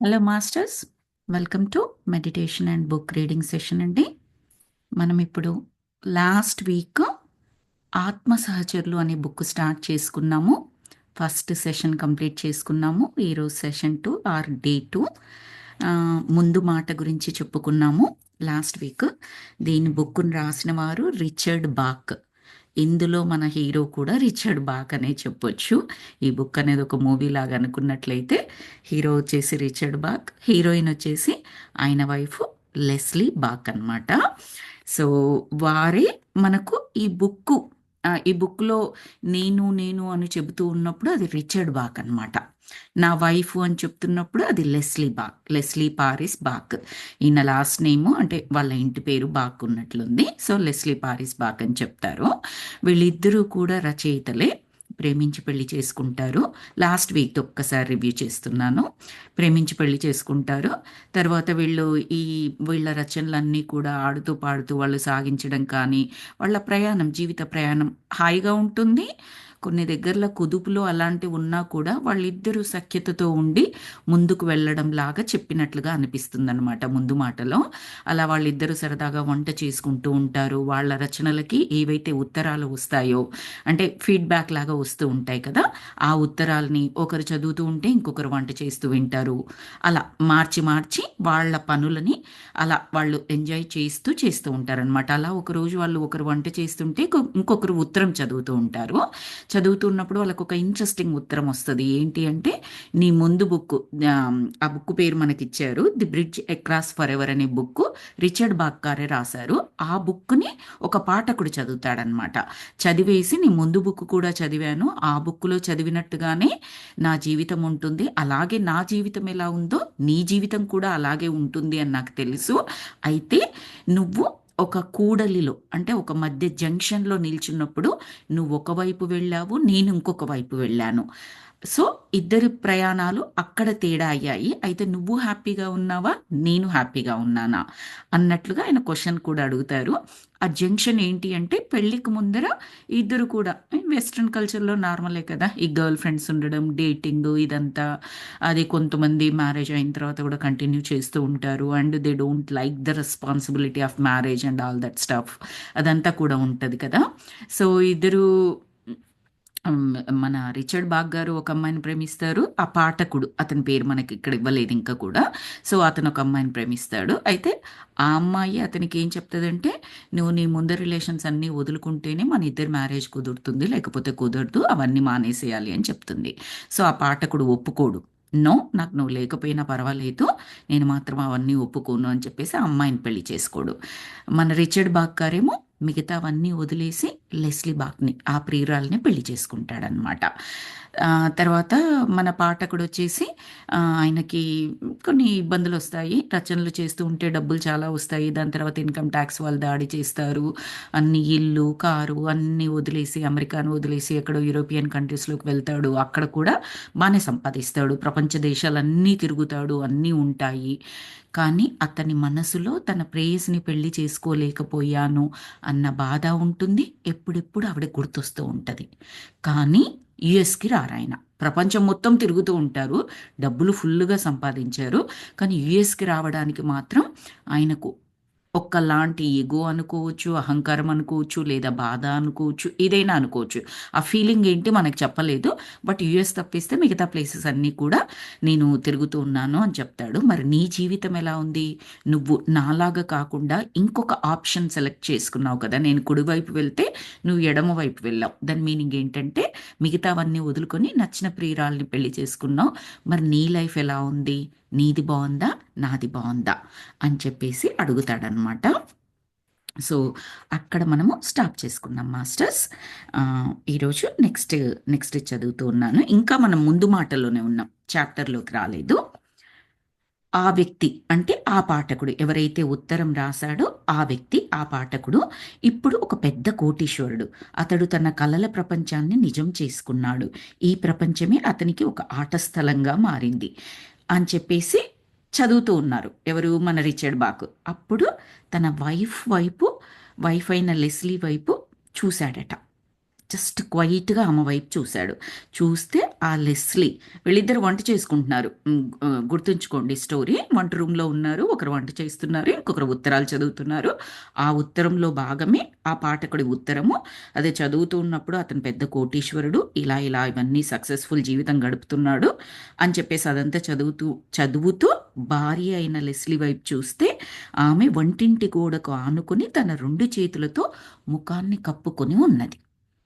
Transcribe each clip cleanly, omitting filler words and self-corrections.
Hello masters, welcome to meditation and book reading session అండి. మనం ఇప్పుడు లాస్ట్ వీక్ ఆత్మ సహచరులు అనే బుక్ స్టార్ట్ చేసుకున్నాము. ఫస్ట్ సెషన్ కంప్లీట్ చేసుకున్నాము. ఈరోజు సెషన్ 2 ఆర్ డే 2 ముందు మాట గురించి చెప్పుకున్నాము లాస్ట్ వీక్. దీని బుక్ను రాసిన వారు రిచర్డ్ బాక్. ఇందులో మన హీరో కూడా రిచర్డ్ బాక్ అనే చెప్పొచ్చు. ఈ బుక్ అనేది ఒక మూవీ లాగా అనుకున్నట్లయితే హీరో వచ్చేసి రిచర్డ్ బాక్, హీరోయిన్ వచ్చేసి ఆయన వైఫ్ లెస్లీ బాక్ అన్నమాట. సో వారే మనకు ఈ బుక్లో నేను నేను అని చెబుతూ ఉన్నప్పుడు అది రిచర్డ్ బాక్ అన్నమాట. నా వైఫ్ అని చెప్తున్నప్పుడు అది లెస్లీ పారిస్ బాక్. ఈయన లాస్ట్ నేమ్ అంటే వాళ్ళ ఇంటి పేరు బాక్ ఉన్నట్లుంది. సో లెస్లీ పారిస్ బాక్ అని చెప్తారు. వీళ్ళిద్దరూ కూడా రచయితలే. ప్రేమించి పెళ్లి చేసుకుంటారు. లాస్ట్ వీక్ ఒక్కసారి రివ్యూ చేస్తున్నాను. ప్రేమించి పెళ్లి చేసుకుంటారు. తర్వాత వీళ్ళ రచనలన్నీ కూడా ఆడుతూ పాడుతూ వాళ్ళు సాగించడం కానీ, వాళ్ళ జీవిత ప్రయాణం హాయిగా ఉంటుంది. కొన్ని దగ్గరలో కుదుపులు అలాంటివి ఉన్నా కూడా వాళ్ళిద్దరూ సఖ్యతతో ఉండి ముందుకు వెళ్ళడం లాగా చెప్పినట్లుగా అనిపిస్తుంది అనమాట ముందు మాటలో. అలా వాళ్ళిద్దరూ సరదాగా వంట చేసుకుంటూ ఉంటారు. వాళ్ళ రచనలకి ఏవైతే ఉత్తరాలు వస్తాయో, అంటే ఫీడ్బ్యాక్ లాగా వస్తూ ఉంటాయి కదా, ఆ ఉత్తరాలని ఒకరు చదువుతూ ఉంటే ఇంకొకరు వంట చేస్తూ వింటారు. అలా మార్చి మార్చి వాళ్ళ పనులని అలా వాళ్ళు ఎంజాయ్ చేస్తూ ఉంటారనమాట. అలా ఒకరోజు వాళ్ళు ఒకరు వంట చేస్తుంటే ఇంకొకరు ఉత్తరం చదువుతూ ఉంటారు. చదువుతున్నప్పుడు వాళ్ళకు ఒక ఇంట్రెస్టింగ్ ఉత్తరం వస్తుంది. ఏంటి అంటే, నీ ముందు బుక్, ఆ బుక్ పేరు మనకి ఇచ్చారు, the bridge across for ever అనే బుక్ రిచర్డ్ బాక్ గారే రాశారు. ఆ బుక్ని ఒక పాఠకుడు చదువుతాడనమాట. చదివేసి నీ ముందు బుక్ కూడా చదివాను, ఆ బుక్లో చదివినట్టుగానే నా జీవితం ఉంటుంది, అలాగే నా జీవితం ఎలా ఉందో నీ జీవితం కూడా అలాగే ఉంటుంది అని నాకు తెలుసు. అయితే నువ్వు ఒక కూడలిలో, అంటే ఒక మధ్య జంక్షన్లో నిల్చున్నప్పుడు నువ్వు ఒకవైపు వెళ్ళావు, నేను ఇంకొక వైపు వెళ్ళాను. సో ఇద్దరి ప్రయాణాలు అక్కడ తేడా అయ్యాయి. అయితే నువ్వు హ్యాపీగా ఉన్నావా, నేను హ్యాపీగా ఉన్నానా అన్నట్లుగా ఆయన క్వశ్చన్ కూడా అడుగుతారు. ఆ జంక్షన్ ఏంటి అంటే, పెళ్ళికి ముందర ఇద్దరు కూడా వెస్ట్రన్ కల్చర్లో నార్మలే కదా, ఈ గర్ల్ ఫ్రెండ్స్ ఉండడం, డేటింగ్ ఇదంతా. అది కొంతమంది మ్యారేజ్ అయిన తర్వాత కూడా కంటిన్యూ చేస్తూ ఉంటారు. And they don't like the responsibility of marriage and all that stuff. అదంతా కూడా ఉంటుంది కదా. సో ఇద్దరు మన రిచర్డ్ బాగ్ గారు ఒక అమ్మాయిని ప్రేమిస్తారు. ఆ పాఠకుడు, అతని పేరు మనకి ఇక్కడ ఇవ్వలేదు ఇంకా కూడా. సో అతను ఒక అమ్మాయిని ప్రేమిస్తాడు. అయితే ఆ అమ్మాయి అతనికి ఏం చెప్తుందంటే, నువ్వు నీ ముందర రిలేషన్స్ అన్నీ వదులుకుంటేనే మన ఇద్దరు మ్యారేజ్ కుదురుతుంది, లేకపోతే కుదరదు, అవన్నీ మానేసేయాలి అని చెప్తుంది. సో ఆ పాఠకుడు ఒప్పుకోడు. నో, నాకు నువ్వు లేకపోయినా పర్వాలేదు, నేను మాత్రం అవన్నీ ఒప్పుకోను అని చెప్పేసి ఆ అమ్మాయిని పెళ్లి చేసుకోడు. మన రిచర్డ్ బాగ్ గారేమో మిగతావన్నీ వదిలేసి లెస్లీ బాక్ని, ఆ ప్రియురాల్ని పెళ్లి చేసుకుంటాడనమాట. తర్వాత మన పాఠకుడు వచ్చేసి ఆయనకి కొన్ని ఇబ్బందులు వస్తాయి. రచనలు చేస్తూ ఉంటే డబ్బులు చాలా వస్తాయి. దాని తర్వాత ఇన్కమ్ ట్యాక్స్ వాళ్ళు దాడి చేస్తారు. అన్ని ఇల్లు, కారు అన్నీ వదిలేసి, అమెరికాను వదిలేసి ఎక్కడో యూరోపియన్ కంట్రీస్లోకి వెళ్తాడు. అక్కడ కూడా బాగానే సంపాదిస్తాడు. ప్రపంచ దేశాలన్నీ తిరుగుతాడు, అన్నీ ఉంటాయి. కానీ అతని మనసులో తన ప్రేయసిని పెళ్లి చేసుకోలేకపోయాను అన్న బాధ ఉంటుంది. ఎప్పుడెప్పుడు ఆవిడ గుర్తొస్తూ ఉంటుంది. కానీ యుఎస్కి రారాయన. ప్రపంచం మొత్తం తిరుగుతూ ఉంటారు, డబ్బులు ఫుల్గా సంపాదించారు. కానీ యుఎస్కి రావడానికి మాత్రం ఆయనకు ఒక్కలాంటి ఎగో అనుకోవచ్చు, అహంకారం అనుకోవచ్చు, లేదా బాధ అనుకోవచ్చు, ఏదైనా అనుకోవచ్చు. ఆ ఫీలింగ్ ఏంటి మనకు చెప్పలేదు. బట్ యుఎస్ తప్పిస్తే మిగతా ప్లేసెస్ అన్నీ కూడా నేను తిరుగుతూ ఉన్నాను అని చెప్తాడు. మరి నీ జీవితం ఎలా ఉంది? నువ్వు నాలాగా కాకుండా ఇంకొక ఆప్షన్ సెలెక్ట్ చేసుకున్నావు కదా. నేను కుడివైపు వెళ్తే నువ్వు ఎడమ వైపు వెళ్ళావు. దాని మీనింగ్ ఏంటంటే, మిగతావన్నీ వదులుకొని నచ్చిన ప్రియురాల్ని పెళ్లి చేసుకున్నావు. మరి నీ లైఫ్ ఎలా ఉంది? నీది బాగుందా, నాది బాగుందా అని చెప్పేసి అడుగుతాడనమాట. సో అక్కడ మనము స్టాప్ చేసుకున్నాం మాస్టర్స్. ఈరోజు నెక్స్ట్ చదువుతూ ఉన్నాను. ఇంకా మనం ముందు మాటల్లోనే ఉన్నాం, చాప్టర్లోకి రాలేదు. ఆ వ్యక్తి అంటే ఆ పాఠకుడు, ఎవరైతే ఉత్తరం రాశాడో ఆ వ్యక్తి, ఆ పాఠకుడు ఇప్పుడు ఒక పెద్ద కోటీశ్వరుడు. అతడు తన కలల ప్రపంచాన్ని నిజం చేసుకున్నాడు. ఈ ప్రపంచమే అతనికి ఒక ఆట స్థలంగా మారింది అని చెప్పేసి చదువుతూ ఉన్నారు ఎవరు, మన రిచర్డ్ బాక్. అప్పుడు తన వైఫ్ అయిన లెస్లీ వైపు చూశాడట. జస్ట్ క్వైట్గా ఆమె వైపు చూశాడు. చూస్తే ఆ లెస్లీ, వీళ్ళిద్దరు వంట చేసుకుంటున్నారు. గుర్తుంచుకోండి స్టోరీ. వంట రూమ్లో ఉన్నారు, ఒకరు వంట చేస్తున్నారు, ఇంకొకరు ఉత్తరాలు చదువుతున్నారు. ఆ ఉత్తరంలో భాగమే ఆ పాఠకుడి ఉత్తరము. అదే చదువుతూ ఉన్నప్పుడు అతను పెద్ద కోటీశ్వరుడు, ఇలా ఇలా ఇవన్నీ సక్సెస్ఫుల్ జీవితం గడుపుతున్నాడు అని చెప్పేసి అదంతా చదువుతూ చదువుతూ భార్య అయిన లెస్లీ వైపు చూస్తే ఆమె వంటింటి గోడకు ఆనుకొని తన రెండు చేతులతో ముఖాన్ని కప్పుకొని ఉన్నది.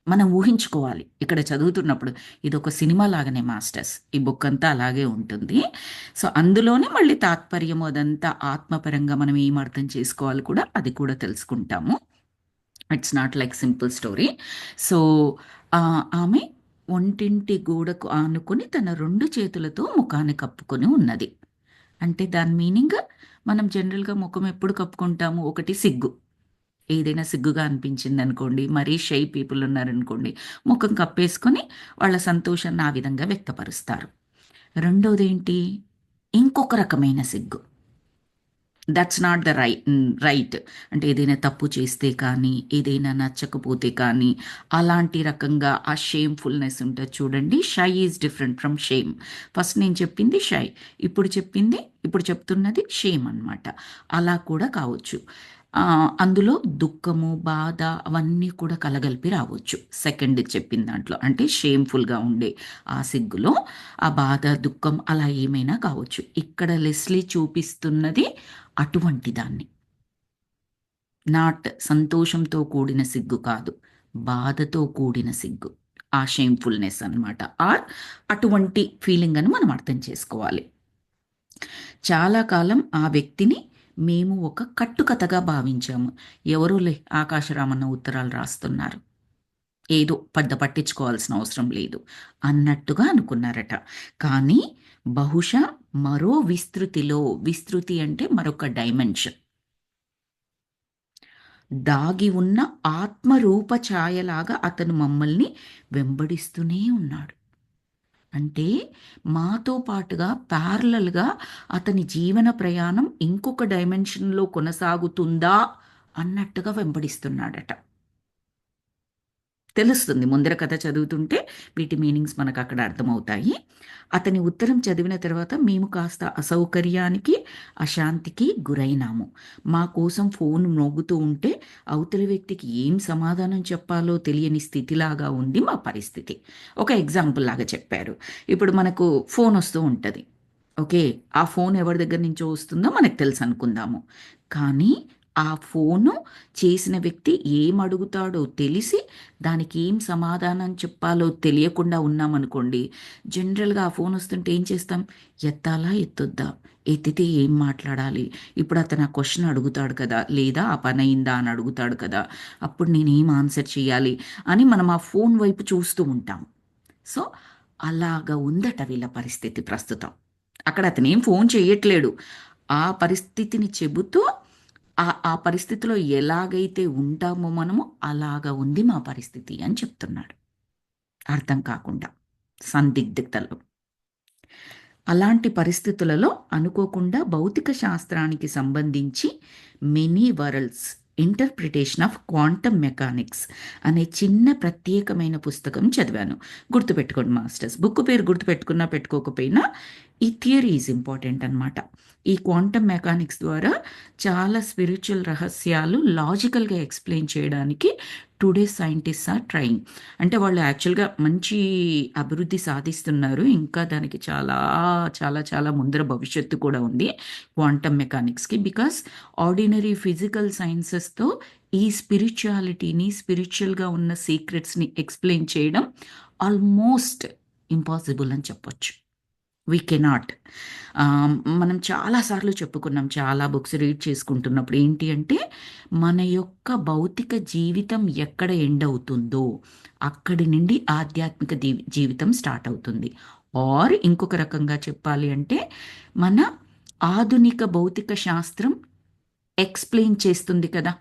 మనం ఊహించుకోవాలి ఇక్కడ చదువుతున్నప్పుడు. ఇది ఒక సినిమా లాగానే మాస్టర్స్, ఈ బుక్ అంతా అలాగే ఉంటుంది. సో అందులోనే మళ్ళీ తాత్పర్యము అదంతా ఆత్మపరంగా మనం ఏం అర్థం చేసుకోవాలి కూడా అది కూడా తెలుసుకుంటాము. It's not like simple story. So ఆమె ఒంటింటి గోడకు ఆనుకొని తన రెండు చేతులతో ముఖాన్ని కప్పుకొని ఉన్నది. అంటే దాని మీనింగ్, మనం జనరల్గా ముఖం ఎప్పుడు కప్పుకుంటాము? ఒకటి సిగ్గు, ఏదైనా సిగ్గుగా అనిపించింది అనుకోండి, మరీ షై పీపుల్ ఉన్నారనుకోండి, ముఖం కప్పేసుకొని వాళ్ళ సంతోషాన్ని ఆ విధంగా వ్యక్తపరుస్తారు. రెండోది ఏంటి? ఇంకొక రకమైన సిగ్గు. That's not the right. అంటే ఏదైనా తప్పు చేస్తే కానీ, ఏదైనా నచ్చకపోతే కానీ, అలాంటి రకంగా ఆ షేమ్ఫుల్నెస్ ఉంటుంది చూడండి. Shy is different from shame. First నేను చెప్పింది షై, ఇప్పుడు చెప్తున్నది షేమ్ అన్నమాట. అలా కూడా కావచ్చు. అందులో దుఃఖము, బాధ అవన్నీ కూడా కలగలిపి రావచ్చు సెకండ్ చెప్పిన దాంట్లో. అంటే షేమ్ఫుల్గా ఉండే ఆ సిగ్గులో ఆ బాధ, దుఃఖం అలా ఏమైనా కావచ్చు. ఇక్కడ లెస్లీ చూపిస్తున్నది అటువంటి దాన్ని. నాట్ సంతోషంతో కూడిన సిగ్గు కాదు, బాధతో కూడిన సిగ్గు. ఆ షేమ్ఫుల్నెస్ అన్నమాట. ఆర్ అటువంటి ఫీలింగ్ అని మనం అర్థం చేసుకోవాలి. చాలా కాలం ఆ వ్యక్తిని మేము ఒక కట్టుకథగా భావించాము. ఎవరోలే ఆకాశరామన్న ఉత్తరాలు రాస్తున్నారు, ఏదో పెద్ద పట్టించుకోవాల్సిన అవసరం లేదు అన్నట్టుగా అనుకున్నారట. కానీ బహుశా మరో విస్తృతిలో, విస్తృతి అంటే మరొక డైమెన్షన్, దాగి ఉన్న ఆత్మరూప ఛాయలాగా అతను మమ్మల్ని వెంబడిస్తూనే ఉన్నాడు. అంటే మాతో పాటుగా ప్యారలల్గా అతని జీవన ప్రయాణం ఇంకొక డైమెన్షన్లో కొనసాగుతుందా అన్నట్టుగా వెంబడిస్తున్నాడట. తెలుస్తుంది ముందర కథ చదువుతుంటే, వీటి మీనింగ్స్ మనకు అక్కడ అర్థమవుతాయి. అతని ఉత్తరం చదివిన తర్వాత మేము కాస్త అసౌకర్యానికి, అశాంతికి గురైనాము. మా కోసం ఫోన్ మోగుతూ ఉంటే అవతలి వ్యక్తికి ఏం సమాధానం చెప్పాలో తెలియని స్థితిలాగా ఉంది మా పరిస్థితి. ఒక ఎగ్జాంపుల్ లాగా చెప్పారు. ఇప్పుడు మనకు ఫోన్ వస్తూ ఉంటుంది. ఓకే, ఆ ఫోన్ ఎవరి దగ్గర నుంచో వస్తుందో మనకు తెలుసు అనుకుందాము. కానీ ఆ ఫోను చేసిన వ్యక్తి ఏం అడుగుతాడో తెలిసి దానికి ఏం సమాధానం చెప్పాలో తెలియకుండా ఉన్నామనుకోండి, జనరల్గా ఆ ఫోన్ వస్తుంటే ఏం చేస్తాం? ఎత్తాలా ఎత్తొద్దా? ఎత్తితే ఏం మాట్లాడాలి? ఇప్పుడు అతను ఆ క్వశ్చన్ అడుగుతాడు కదా, లేదా ఆ పని అయిందా అని అడుగుతాడు కదా, అప్పుడు నేను ఏం ఆన్సర్ చేయాలి అని మనం ఆ ఫోన్ వైపు చూస్తూ ఉంటాం. సో అలాగా ఉందట వీళ్ళ పరిస్థితి ప్రస్తుతం. అక్కడ అతను ఏం ఫోన్ చేయట్లేడు, ఆ పరిస్థితిని చెబుతూ ఆ పరిస్థితిలో ఎలాగైతే ఉంటామో మనము అలాగా ఉంది మా పరిస్థితి అని చెప్తున్నాడు. అర్థం కాకుండా, సందిగ్ధతలో. అలాంటి పరిస్థితులలో అనుకోకుండా భౌతిక శాస్త్రానికి సంబంధించి many world's interpretation of quantum mechanics అనే చిన్న ప్రత్యేకమైన పుస్తకం చదివాను. గుర్తుపెట్టుకోండి మాస్టర్స్, బుక్ పేరు గుర్తుపెట్టుకున్నా పెట్టుకోకపోయినా ఈ థియరీ ఈజ్ ఇంపార్టెంట్ అనమాట. ఈ క్వాంటమ్ మెకానిక్స్ ద్వారా చాలా స్పిరిచువల్ రహస్యాలు లాజికల్గా ఎక్స్ప్లెయిన్ చేయడానికి టుడే సైంటిస్ట్ ఆర్ ట్రయింగ్. అంటే వాళ్ళు యాక్చువల్గా మంచి అభివృద్ధి సాధిస్తున్నారు. ఇంకా దానికి చాలా చాలా చాలా ముందర భవిష్యత్తు కూడా ఉంది క్వాంటమ్ మెకానిక్స్కి. బికాస్ ఆర్డినరీ ఫిజికల్ సైన్సెస్తో ఈ స్పిరిచువాలిటీని, స్పిరిచువల్గా ఉన్న సీక్రెట్స్ని ఎక్స్ప్లెయిన్ చేయడం ఆల్మోస్ట్ ఇంపాసిబుల్ అని చెప్పొచ్చు. We cannot. మనం చాలాసార్లు చెప్పుకున్నాం, చాలా బుక్స్ రీడ్ చేసుకుంటున్నప్పుడు ఏంటి అంటే, మన యొక్క భౌతిక జీవితం ఎక్కడ ఎండ్ అవుతుందో అక్కడి నుండి ఆధ్యాత్మిక జీవితం స్టార్ట్ అవుతుంది. ఆర్ ఇంకొక రకంగా చెప్పాలి అంటే, మన ఆధునిక భౌతిక శాస్త్రం ఎక్స్ప్లెయిన్ చేస్తుంది కదా.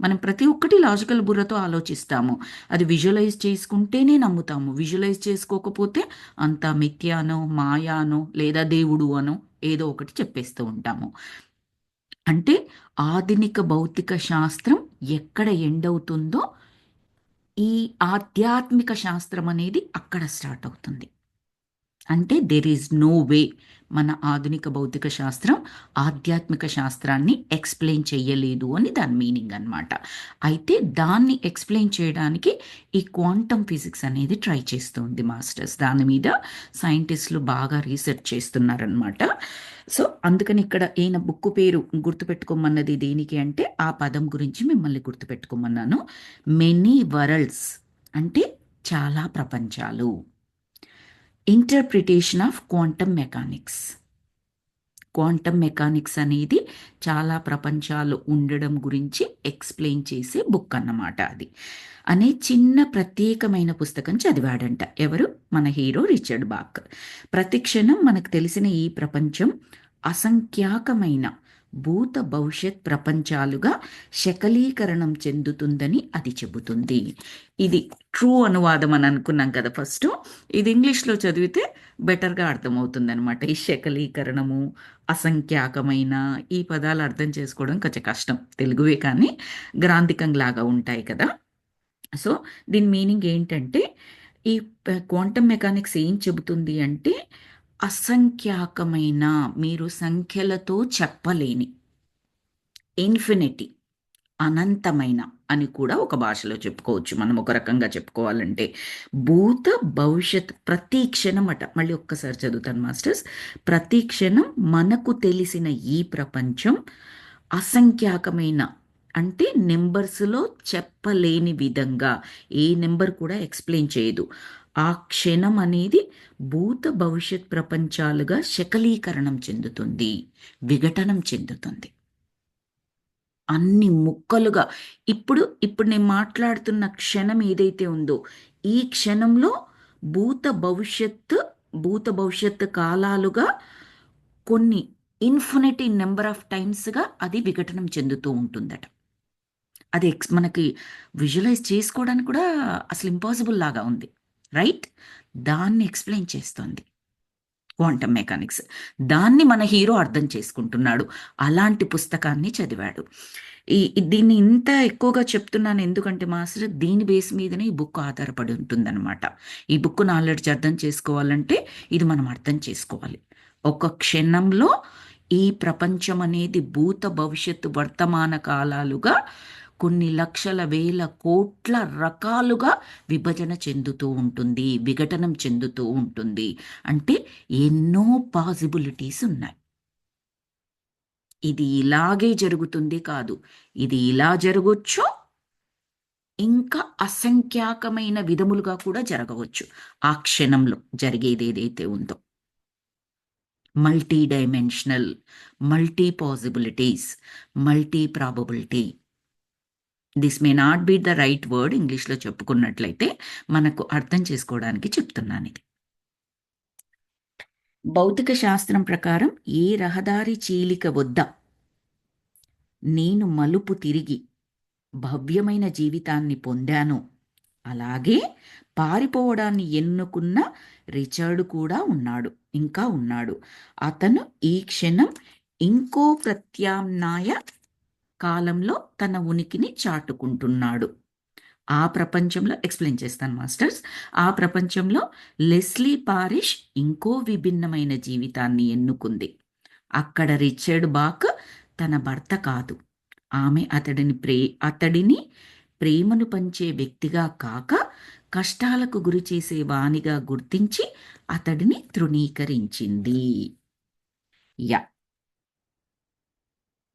మనం ప్రతి ఒక్కటి లాజికల్ బుర్రతో ఆలోచిస్తాము, అది విజువలైజ్ చేసుకుంటేనే నమ్ముతాము. విజువలైజ్ చేసుకోకపోతే అంతా మిథ్యానో, మాయానో, లేదా దేవుడు అనో ఏదో ఒకటి చెప్పేస్తూ ఉంటాము. అంటే ఆధునిక భౌతిక శాస్త్రం ఎక్కడ ఎండ్ అవుతుందో ఈ ఆధ్యాత్మిక శాస్త్రం అనేది అక్కడ స్టార్ట్ అవుతుంది. అంటే దెర్ ఈజ్ నో వే మన ఆధునిక భౌతిక శాస్త్రం ఆధ్యాత్మిక శాస్త్రాన్ని ఎక్స్ప్లెయిన్ చెయ్యలేదు అని దాని మీనింగ్ అన్నమాట. అయితే దాన్ని ఎక్స్ప్లెయిన్ చేయడానికి ఈ క్వాంటమ్ ఫిజిక్స్ అనేది ట్రై చేస్తుంది మాస్టర్స్. దాని మీద సైంటిస్టులు బాగా రీసెర్చ్ చేస్తున్నారనమాట. సో అందుకని ఇక్కడ ఈయన బుక్ పేరు గుర్తుపెట్టుకోమన్నది దేనికి అంటే ఆ పదం గురించి మిమ్మల్ని గుర్తుపెట్టుకోమన్నాను. మెనీ వరల్డ్స్ అంటే చాలా ప్రపంచాలు. Interpretation of quantum mechanics. Quantum mechanics అనేది చాలా ప్రపంచాలు ఉండడం గురించి ఎక్స్ప్లెయిన్ చేసే బుక్ అన్నమాట. అది అనే చిన్న ప్రత్యేకమైన పుస్తకం చదివాడంట. ఎవరు? మన హీరో రిచర్డ్ బాక్. ప్రతిక్షణం మనకు తెలిసిన ఈ ప్రపంచం అసంఖ్యాకమైన భూత భవిష్యత్ ప్రపంచాలుగా శకలీకరణం చెందుతుందని అది చెబుతుంది. ఇది ట్రూ అనువాదం అని అనుకున్నాం కదా ఫస్ట్. ఇది ఇంగ్లీష్లో చదివితే బెటర్గా అర్థమవుతుంది అనమాట. ఈ శకలీకరణము, అసంఖ్యాకమైన ఈ పదాలు అర్థం చేసుకోవడం కొంచెం కష్టం. తెలుగువే కానీ గ్రాంధికంలాగా ఉంటాయి కదా. సో దీని మీనింగ్ ఏంటంటే ఈ క్వాంటమ్ మెకానిక్స్ ఏం చెబుతుంది అంటే అసంఖ్యాకమైన, మీరు సంఖ్యలతో చెప్పలేని, ఇన్ఫినిటీ, అనంతమైన అని కూడా ఒక భాషలో చెప్పుకోవచ్చు. మనం ఒక రకంగా చెప్పుకోవాలంటే భూత భవిష్యత్ ప్రతి క్షణం అట. మళ్ళీ ఒక్కసారి చదువుతాను మాస్టర్స్. ప్రతి క్షణం మనకు తెలిసిన ఈ ప్రపంచం అసంఖ్యాకమైన, అంటే నెంబర్స్లో చెప్పలేని విధంగా ఏ నెంబర్ కూడా ఎక్స్ప్లెయిన్ చేయదు. ఆ క్షణం అనేది భూత భవిష్యత్ ప్రపంచాలుగా శకలీకరణం చెందుతుంది, విఘటనం చెందుతుంది. అన్ని ముక్కలుగా ఇప్పుడు ఇప్పుడు నేను మాట్లాడుతున్న క్షణం ఏదైతే ఉందో ఈ క్షణంలో భూత భవిష్యత్తు కాలాలుగా కొన్ని ఇన్ఫినిటీ నెంబర్ ఆఫ్ టైమ్స్గా అది విఘటనం చెందుతూ ఉంటుందట. అది మనకి విజువలైజ్ చేసుకోవడానికి కూడా అసలు ఇంపాసిబుల్ లాగా ఉంది, రైట్? దాన్ని ఎక్స్ప్లెయిన్ చేస్తుంది క్వాంటమ్ మెకానిక్స్. దాన్ని మన హీరో అర్థం చేసుకుంటున్నాడు. అలాంటి పుస్తకాన్ని చదివాడు. దీన్ని ఇంత ఎక్కువగా చెప్తున్నాను ఎందుకంటే మాస్టర్ దీని బేస్ మీదనే ఈ బుక్ ఆధారపడి ఉంటుందన్నమాట. ఈ బుక్ నాలెడ్జ్ అర్థం చేసుకోవాలంటే ఇది మనం అర్థం చేసుకోవాలి. ఒక క్షణంలో ఈ ప్రపంచం అనేది భూత భవిష్యత్తు వర్తమాన కాలాలుగా కొన్ని లక్షల వేల కోట్ల రకాలుగా విభజన చెందుతూ ఉంటుంది, విఘటనం చెందుతూ ఉంటుంది. అంటే ఎన్నో పాసిబిలిటీస్ ఉన్నాయి. ఇది ఇలాగే జరుగుతుంది కాదు, ఇది ఇలా జరగవచ్చు, ఇంకా అసంఖ్యాకమైన విధములుగా కూడా జరగవచ్చు. ఆ క్షణంలో జరిగేది ఏదైతే ఉందో multi dimensional, multi possibilities, multi probability. This may not be the right word ఇంగ్లీష్లో చెప్పుకున్నట్లయితే మనకు అర్థం చేసుకోవడానికి చెప్తున్నాను. ఇది భౌతిక శాస్త్రం ప్రకారం ఏ రహదారి చీలిక వద్ద నేను మలుపు తిరిగి భవ్యమైన జీవితాన్ని పొందాను, అలాగే పారిపోవడాన్ని ఎన్నుకున్న రిచర్డ్ కూడా ఇంకా ఉన్నాడు. అతను ఈ క్షణం ఇంకో ప్రత్యామ్నాయ కాలంలో తన ఉనికిని చాటుకుంటున్నాడు. ఆ ప్రపంచంలో ఎక్స్ప్లెయిన్ చేస్తాను మాస్టర్స్. ఆ ప్రపంచంలో లెస్లీ పారిష్ ఇంకో విభిన్నమైన జీవితాన్ని ఎన్నుకుంది. అక్కడ రిచర్డ్ బాక్ తన భర్త కాదు, ఆమె అతడిని ప్రేమను పంచే వ్యక్తిగా కాక కష్టాలకు గురి చేసే వానిగా గుర్తించి అతడిని తృణీకరించింది. యా,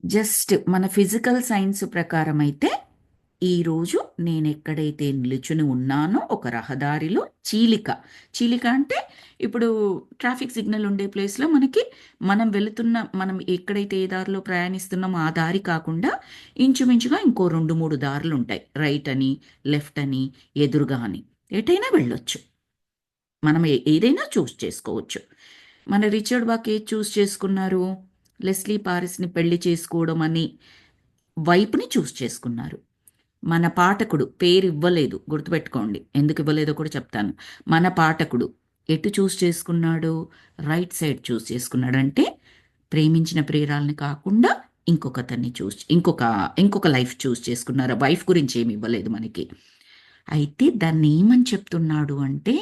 జస్ట్ మన ఫిజికల్ సైన్స్ ప్రకారం అయితే ఈరోజు నేను ఎక్కడైతే నిలుచుని ఉన్నానో ఒక రహదారిలో చీలిక అంటే ఇప్పుడు ట్రాఫిక్ సిగ్నల్ ఉండే ప్లేస్లో మనం ఎక్కడైతే ఏ దారిలో ప్రయాణిస్తున్నామో ఆ దారి కాకుండా ఇంచుమించుగా ఇంకో 2-3 దారులు ఉంటాయి. రైట్ అని, లెఫ్ట్ అని, ఎదురుగా అని, ఎటైనా వెళ్ళొచ్చు. మనం ఏదైనా చూస్ చేసుకోవచ్చు. మన రిచర్డ్ బాక్ ఏది చూస్ చేసుకున్నారు? లెస్లీ పారిస్ని పెళ్లి చేసుకోవడం అని వైపుని చూస్ చేసుకున్నారు. మన పాఠకుడు పేరు ఇవ్వలేదు, గుర్తుపెట్టుకోండి. ఎందుకు ఇవ్వలేదో కూడా చెప్తాను. మన పాఠకుడు ఎటు చూస్ చేసుకున్నాడు? రైట్ సైడ్ చూస్ చేసుకున్నాడు. అంటే ప్రేమించిన ప్రియురాలని కాకుండా ఇంకొక లైఫ్ చూస్ చేసుకున్నారు. వైఫ్ గురించి ఏమి ఇవ్వలేదు మనకి. అయితే దాన్ని ఏమని చెప్తున్నాడు అంటే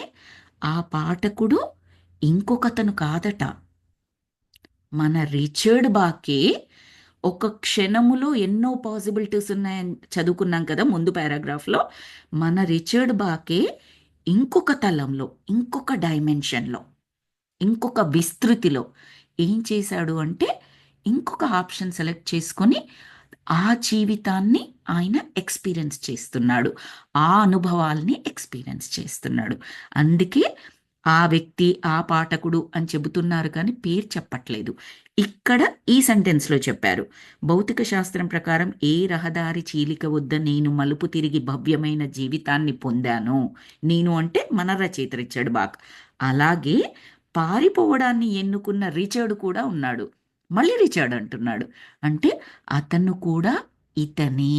ఆ పాఠకుడు ఇంకొకతను కాదట, మన రిచర్డ్ బాకే. ఒక క్షణములో ఎన్నో పాసిబిలిటీస్ ఉన్నాయని చదువుకున్నాం కదా ముందు పారాగ్రాఫ్లో. మన రిచర్డ్ బాకే ఇంకొక తలంలో, ఇంకొక డైమెన్షన్లో, ఇంకొక విస్తృతిలో ఏం చేశాడు అంటే ఇంకొక ఆప్షన్ సెలెక్ట్ చేసుకొని ఆ జీవితాన్ని ఆయన ఎక్స్పీరియన్స్ చేస్తున్నాడు, ఆ అనుభవాల్ని ఎక్స్పీరియన్స్ చేస్తున్నాడు. అందుకే ఆ వ్యక్తి, ఆ పాఠకుడు అని చెబుతున్నారు కానీ పేరు చెప్పట్లేదు. ఇక్కడ ఈ సెంటెన్స్లో చెప్పారు, భౌతిక శాస్త్రం ప్రకారం ఏ రహదారి చీలిక వద్ద నేను మలుపు తిరిగి భవ్యమైన జీవితాన్ని పొందాను. నేను అంటే మన రచయిత రిచర్డ్ బాక్. అలాగే పారిపోవడాన్ని ఎన్నుకున్న రిచర్డ్ కూడా ఉన్నాడు. మళ్ళీ రిచర్డ్ అంటున్నాడు అంటే అతను కూడా ఇతనే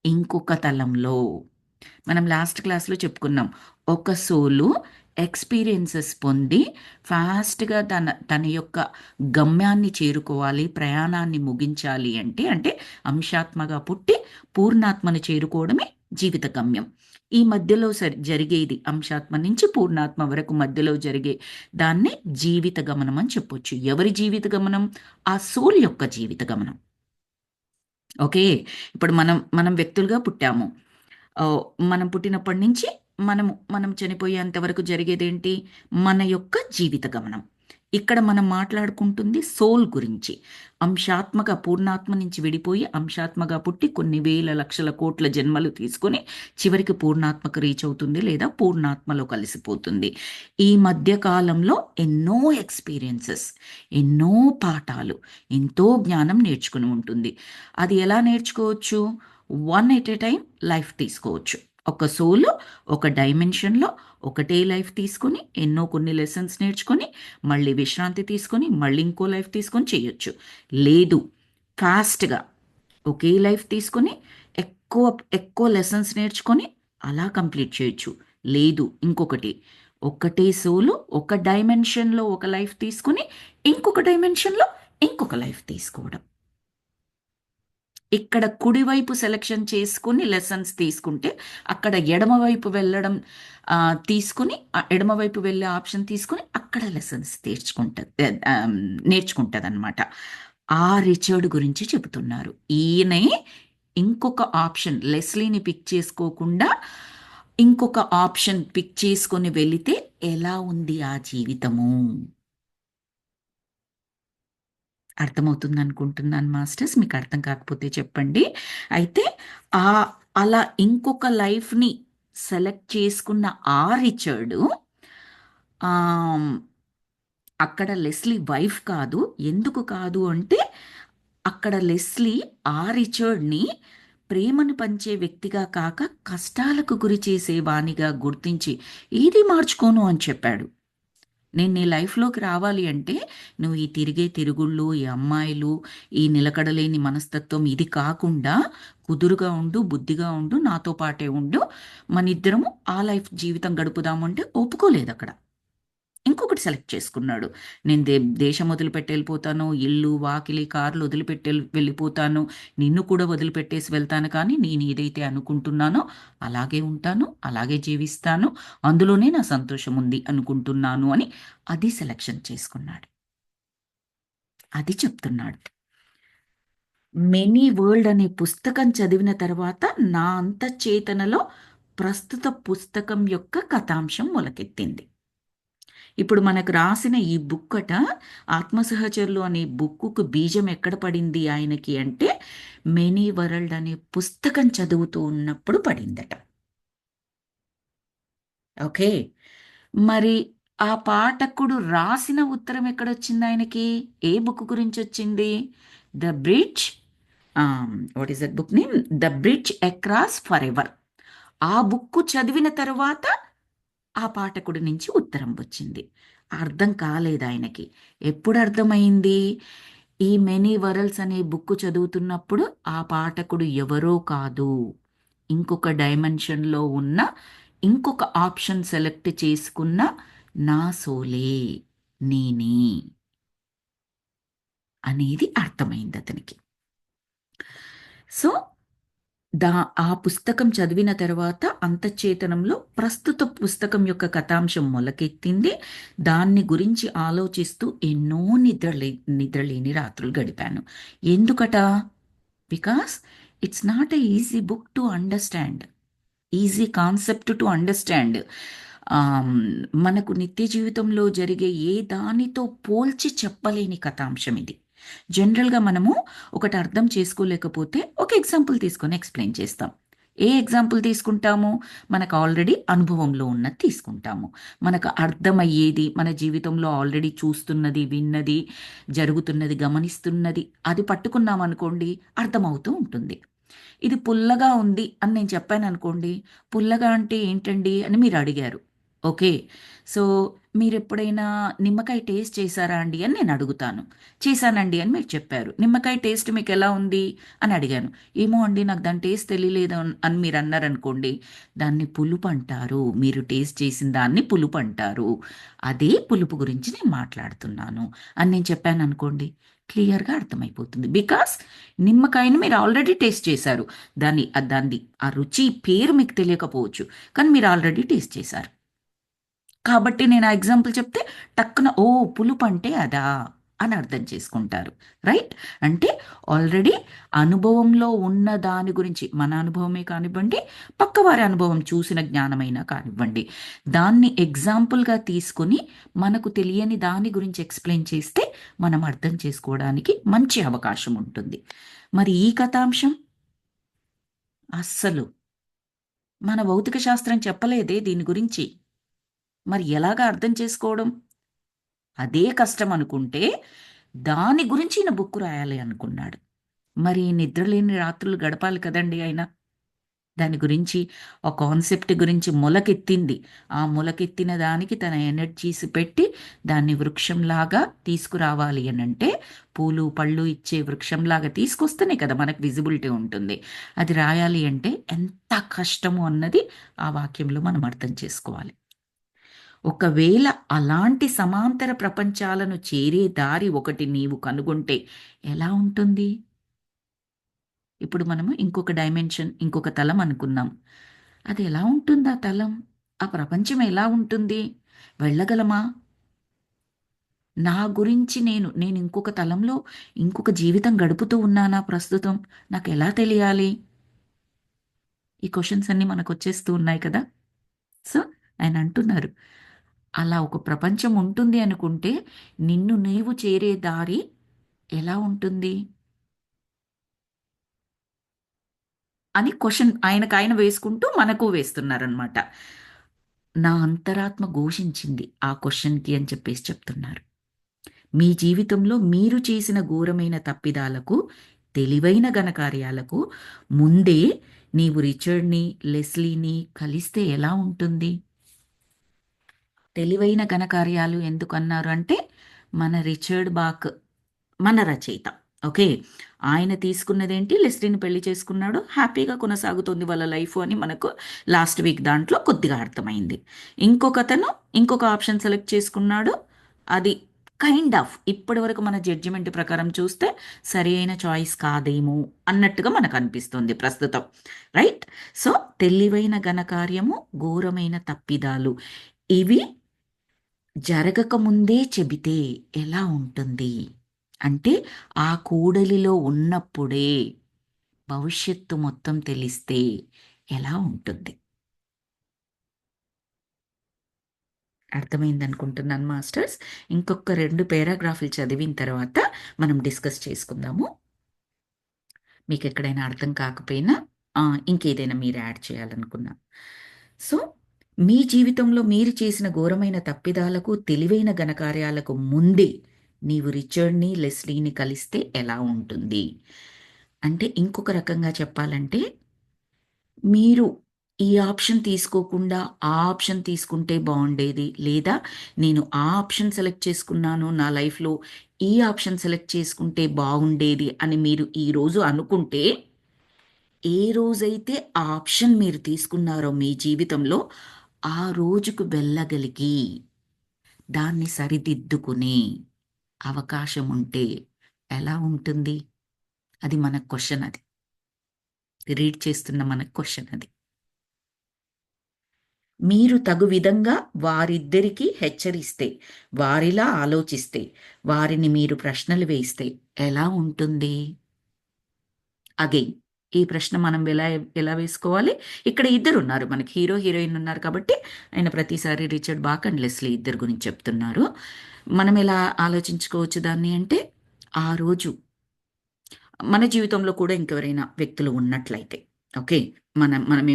ఇంకొక తలంలో. మనం లాస్ట్ క్లాస్లో చెప్పుకున్నాం, ఒక సోలు ఎక్స్పీరియన్సెస్ పొంది ఫాస్ట్గా తన యొక్క గమ్యాన్ని చేరుకోవాలి, ప్రయాణాన్ని ముగించాలి అంటే అంటే అంశాత్మగా పుట్టి పూర్ణాత్మను చేరుకోవడమే జీవిత గమ్యం. ఈ మధ్యలో జరిగేది అంశాత్మ నుంచి పూర్ణాత్మ వరకు మధ్యలో జరిగే దాన్ని జీవిత గమనం అని చెప్పొచ్చు. ఎవరి జీవిత గమనం? ఆ సోల్ యొక్క జీవిత గమనం. ఓకే, ఇప్పుడు మనం మనం వ్యక్తులుగా పుట్టాము. ఆహ్, మనం పుట్టినప్పటి నుంచి మనం చనిపోయేంత వరకు జరిగేదేంటి? మన యొక్క జీవిత గమనం. ఇక్కడ మనం మాట్లాడుకుంటుంది సోల్ గురించి. అంశాత్మక పూర్ణాత్మ నుంచి విడిపోయి అంశాత్మగా పుట్టి కొన్ని వేల లక్షల కోట్ల జన్మలు తీసుకొని చివరికి పూర్ణాత్మకు రీచ్ అవుతుంది లేదా పూర్ణాత్మలో కలిసిపోతుంది. ఈ మధ్య కాలంలో ఎన్నో ఎక్స్‌పీరియన్సెస్, ఎన్నో పాఠాలు, ఎంతో జ్ఞానం నేర్చుకుని ఉంటుంది. అది ఎలా నేర్చుకోవచ్చు? One at a time life తీసుకోవచ్చు. ఒక సోల్ ఒక డైమెన్షన్లో ఒకటే లైఫ్ తీసుకొని ఎన్నో కొన్ని లెసన్స్ నేర్చుకొని మళ్ళీ విశ్రాంతి తీసుకొని మళ్ళీ ఇంకో లైఫ్ తీసుకొని చేయొచ్చు. లేదు, ఫాస్ట్గా ఒకే లైఫ్ తీసుకొని ఎక్కువ ఎక్కువ లెసన్స్ నేర్చుకొని అలా కంప్లీట్ చేయొచ్చు. లేదు, ఇంకొకటి, ఒకటే సోలు ఒక డైమెన్షన్లో ఒక లైఫ్ తీసుకొని ఇంకొక డైమెన్షన్లో ఇంకొక లైఫ్ తీసుకోవడం. ఇక్కడ కుడివైపు సెలెక్షన్ చేసుకుని లెసన్స్ తీసుకుంటే అక్కడ ఎడమవైపు వెళ్ళడం తీసుకుని ఎడమవైపు వెళ్ళే ఆప్షన్ తీసుకుని అక్కడ లెసన్స్ నేర్చుకుంటుంది అనమాట. ఆ రిచర్డ్ గురించి చెబుతున్నారు. ఈయనే ఇంకొక ఆప్షన్ లెస్లీని పిక్ చేసుకోకుండా ఇంకొక ఆప్షన్ పిక్ చేసుకొని వెళితే ఎలా ఉంది ఆ జీవితము? అర్థమవుతుంది అనుకుంటున్నాను మాస్టర్స్. మీకు అర్థం కాకపోతే చెప్పండి. అయితే ఆ అలా ఇంకొక లైఫ్‌ని సెలెక్ట్ చేసుకున్న ఆ రిచర్డు ఆహ్, అక్కడ లెస్లీ వైఫ్ కాదు. ఎందుకు కాదు అంటే అక్కడ లెస్లీ ఆ రిచర్డ్‌ని ప్రేమను పంచే వ్యక్తిగా కాక కష్టాలకు గురి చేసే వానిగా గుర్తించి ఏది మార్చుకోను అని చెప్పాడు. నేను నీ లైఫ్‌లోకి రావాలి అంటే, నువ్వు ఈ తిరిగే తిరుగుళ్ళు, ఈ అమ్మాయిలు, ఈ నిలకడలేని మనస్తత్వం ఇది కాకుండా కుదురుగా ఉండు, బుద్ధిగా ఉండు, నాతో పాటే ఉండు. మనిద్దరము ఆ లైఫ్ జీవితం గడుపుదాము అంటే ఒప్పుకోలేదక్కడ. ఇంకొకటి సెలెక్ట్ చేసుకున్నాడు. నేను దేశం వదిలిపెట్టి వెళ్ళిపోతాను, ఇల్లు, వాకిలి, కార్లు వదిలిపెట్టి వెళ్ళిపోతాను. నిన్ను కూడా వదిలిపెట్టేసి వెళ్తాను కానీ నేను ఏదైతే అనుకుంటున్నానో అలాగే ఉంటాను, అలాగే జీవిస్తాను. అందులోనే నా సంతోషం ఉంది అనుకుంటున్నాను అని అది సెలెక్షన్ చేసుకున్నాడు. అది చెప్తున్నాడు. మెనీ వరల్డ్ అనే పుస్తకం చదివిన తర్వాత నా అంతఃచేతనలో ప్రస్తుత పుస్తకం యొక్క కథాంశం మొలకెత్తింది. ఇప్పుడు మనకు రాసిన ఈ బుక్కట ఆత్మసహచరులు అనే బుక్కుకు బీజం ఎక్కడ పడింది ఆయనకి అంటే మెనీ వరల్డ్ అనే పుస్తకం చదువుతూ ఉన్నప్పుడు పడిందట. ఓకే, మరి ఆ పాఠకుడు రాసిన ఉత్తరం ఎక్కడొచ్చింది ఆయనకి? ఏ బుక్ గురించి వచ్చింది? The bridge, what is that book name? The bridge across for ever. ఆ బుక్కు చదివిన తర్వాత ఆ పాఠకుడి నుంచి ఉత్తరం వచ్చింది. అర్థం కాలేదు ఆయనకి. ఎప్పుడు అర్థమైంది? ఈ మెనీ వరల్డ్స్ అనే బుక్ చదువుతున్నప్పుడు ఆ పాఠకుడు ఎవరో కాదు, ఇంకొక డైమెన్షన్లో ఉన్న ఇంకొక ఆప్షన్ సెలెక్ట్ చేసుకున్న నా సోలే, నేనే అనేది అర్థమైంది అతనికి. సో దా ఆ పుస్తకం చదివిన తర్వాత అంతఃచేతనంలో ప్రస్తుత పుస్తకం యొక్క కథాంశం మొలకెత్తింది. దాన్ని గురించి ఆలోచిస్తూ ఎన్నో నిద్రలేని రాత్రులు గడిపాను. ఎందుకట? Because it's not a easy book to understand, easy concept to understand. మనకు నిత్య జీవితంలో జరిగే ఏ దానితో పోల్చి చెప్పలేని కథాంశం ఇది. జనరల్గా మనము ఒకటి అర్థం చేసుకోలేకపోతే ఒక ఎగ్జాంపుల్ తీసుకొని ఎక్స్ప్లెయిన్ చేస్తాం. ఏ ఎగ్జాంపుల్ తీసుకుంటాము? మనకు ఆల్రెడీ అనుభవంలో ఉన్నది తీసుకుంటాము. మనకు అర్థమయ్యేది, మన జీవితంలో ఆల్రెడీ చూస్తున్నది, విన్నది, జరుగుతున్నది, గమనిస్తున్నది అది పట్టుకున్నాం అనుకోండి, అర్థమవుతూ ఉంటుంది. ఇది పుల్లగా ఉంది అని నేను చెప్పాను అనుకోండి, పుల్లగా అంటే ఏంటండి అని మీరు అడిగారు. ఓకే. సో మీరు ఎప్పుడైనా నిమ్మకాయ టేస్ట్ చేశారా అండి అని నేను అడుగుతాను. చేశానండి అని మీరు చెప్పారు. నిమ్మకాయ టేస్ట్ మీకు ఎలా ఉంది అని అడిగాను. ఏమో అండి నాకు దాని టేస్ట్ తెలియలేదు అని మీరు అన్నారనుకోండి, దాన్ని పులుపు అంటారు. మీరు టేస్ట్ చేసిన దాన్ని పులుపు అంటారు. అదే పులుపు గురించి నేను మాట్లాడుతున్నాను అని నేను చెప్పాను అనుకోండి, క్లియర్గా అర్థమైపోతుంది. బికాస్ నిమ్మకాయని మీరు ఆల్రెడీ టేస్ట్ చేశారు. దాన్ని ఆ రుచి పేరు మీకు తెలియకపోవచ్చు, కానీ మీరు ఆల్రెడీ టేస్ట్ చేశారు. కాబట్టి నేను ఆ ఎగ్జాంపుల్ చెప్తే టక్కున ఓ పులుపు అంటే అదా అని అర్థం చేసుకుంటారు. రైట్? అంటే ఆల్రెడీ అనుభవంలో ఉన్న దాని గురించి, మన అనుభవమే కానివ్వండి, పక్కవారి అనుభవం చూసిన జ్ఞానమైనా కానివ్వండి, దాన్ని ఎగ్జాంపుల్గా తీసుకొని మనకు తెలియని దాని గురించి ఎక్స్ప్లెయిన్ చేస్తే మనం అర్థం చేసుకోవడానికి మంచి అవకాశం ఉంటుంది. మరి ఈ కథాంశం అస్సలు మన భౌతిక శాస్త్రం చెప్పలేదే దీని గురించి. మరి ఎలాగా అర్థం చేసుకోవడం? అదే కష్టం అనుకుంటే దాని గురించి ఈయన బుక్ రాయాలి అనుకున్నాడు. మరి నిద్రలేని రాత్రులు గడపాలి కదండి ఆయన. దాని గురించి ఆ కాన్సెప్ట్ గురించి మొలకెత్తింది. ఆ మొలకెత్తిన దానికి తన ఎనర్జీస్ పెట్టి దాన్ని వృక్షంలాగా తీసుకురావాలి అని అంటే, పూలు పళ్ళు ఇచ్చే వృక్షంలాగా తీసుకొస్తేనే కదా మనకు విజిబిలిటీ ఉంటుంది. అది రాయాలి అంటే ఎంత కష్టము అన్నది ఆ వాక్యంలో మనం అర్థం చేసుకోవాలి. ఒకవేళ అలాంటి సమాంతర ప్రపంచాలను చేరే దారి ఒకటి నీవు కనుగొంటే ఎలా ఉంటుంది? ఇప్పుడు మనము ఇంకొక డైమెన్షన్, ఇంకొక తలం అనుకున్నాం. అది ఎలా ఉంటుంది ఆ తలం? ఆ ప్రపంచం ఎలా ఉంటుంది? వెళ్ళగలమా? నా గురించి నేను ఇంకొక తలంలో ఇంకొక జీవితం గడుపుతూ ఉన్నానా ప్రస్తుతం? నాకు ఎలా తెలియాలి? ఈ క్వెషన్స్ అన్నీ మనకొచ్చేస్తూ ఉన్నాయి కదా! సో, ఆయన అంటున్నారు, అలా ఒక ప్రపంచం ఉంటుంది అనుకుంటే నిన్ను నీవు చేరే దారి ఎలా ఉంటుంది అని క్వశ్చన్ ఆయనకాయన వేసుకుంటూ మనకు వేస్తున్నారనమాట. నా అంతరాత్మ ఘోషించింది ఆ క్వశ్చన్కి అని చెప్పేసి చెప్తున్నారు. మీ జీవితంలో మీరు చేసిన ఘోరమైన తప్పిదాలకు, తెలివైన ఘనకార్యాలకు ముందే నీవు రిచర్డ్‌ని, లెస్లీని కలిస్తే ఎలా ఉంటుంది? తెలివైన ఘనకార్యాలు ఎందుకన్నారు అంటే, మన రిచర్డ్ బాక్ మన రచయిత. ఓకే. ఆయన తీసుకున్నదేంటి? లెస్లీని పెళ్లి చేసుకున్నాడు. హ్యాపీగా కొనసాగుతుంది వాళ్ళ లైఫ్ అని మనకు లాస్ట్ వీక్ దాంట్లో కొద్దిగా అర్థమైంది. ఇంకొకతను ఇంకొక ఆప్షన్ సెలెక్ట్ చేసుకున్నాడు. అది కైండ్ ఆఫ్ ఇప్పటివరకు మన జడ్జిమెంట్ ప్రకారం చూస్తే సరి అయిన చాయిస్ కాదేమో అన్నట్టుగా మనకు అనిపిస్తుంది ప్రస్తుతం. రైట్? సో, తెలివైన ఘనకార్యము, ఘోరమైన తప్పిదాలు ఇవి జరగకముందే చెబితే ఎలా ఉంటుంది? అంటే ఆ కూడలిలో ఉన్నప్పుడే భవిష్యత్తు మొత్తం తెలిస్తే ఎలా ఉంటుంది? అర్థమైందనుకుంటున్నాను మాస్టర్స్. ఇంకొక 2 పేరాగ్రాఫ్‌లు చదివిన తర్వాత మనం డిస్కస్ చేసుకుందాము. మీకెక్కడైనా అర్థం కాకపోయినా ఇంకేదైనా మీరు యాడ్ చేయాలనుకున్నా. సో, మీ జీవితంలో మీరు చేసిన ఘోరమైన తప్పిదాలకు, తెలివైన ఘనకార్యాలకు ముందే నీవు రిచర్డ్‌ని, లెస్లీని కలిస్తే ఎలా ఉంటుంది? అంటే ఇంకొక రకంగా చెప్పాలంటే, మీరు ఈ ఆప్షన్ తీసుకోకుండా ఆ ఆప్షన్ తీసుకుంటే బావుండేది. లేదా నేను ఆ ఆప్షన్ సెలెక్ట్ చేసుకున్నాను. నా లైఫ్‌లో ఈ ఆప్షన్ సెలెక్ట్ చేసుకుంటే బావుండేది అని మీరు ఈరోజు అనుకుంటే, ఏ రోజైతే ఆ ఆప్షన్ మీరు తీసుకున్నారో మీ జీవితంలో, ఆ రోజుకు వెళ్ళగలిగి దాన్ని సరిదిద్దుకునే అవకాశం ఉంటే ఎలా ఉంటుంది? అది మన క్వెషన్ అది. రీడ్ చేస్తున్న మన క్వశ్చన్ అది. మీరు తగు విధంగా వారిద్దరికీ హెచ్చరిస్తే, వారిలా ఆలోచిస్తే, వారిని మీరు ప్రశ్నలు వేస్తే ఎలా ఉంటుంది? అగైన్ ఈ ప్రశ్న మనం ఎలా ఎలా వేసుకోవాలి? ఇక్కడ ఇద్దరు ఉన్నారు, మనకి హీరో హీరోయిన్ ఉన్నారు కాబట్టి ఆయన ప్రతిసారి రిచర్డ్ బాక్ అండ్ లెస్లీ ఇద్దరు గురించి చెప్తున్నారు. మనం ఎలా ఆలోచించుకోవచ్చు దాన్ని అంటే, ఆ రోజు మన జీవితంలో కూడా ఇంకెవరైనా వ్యక్తులు ఉన్నట్లయితే, ఓకే, మనం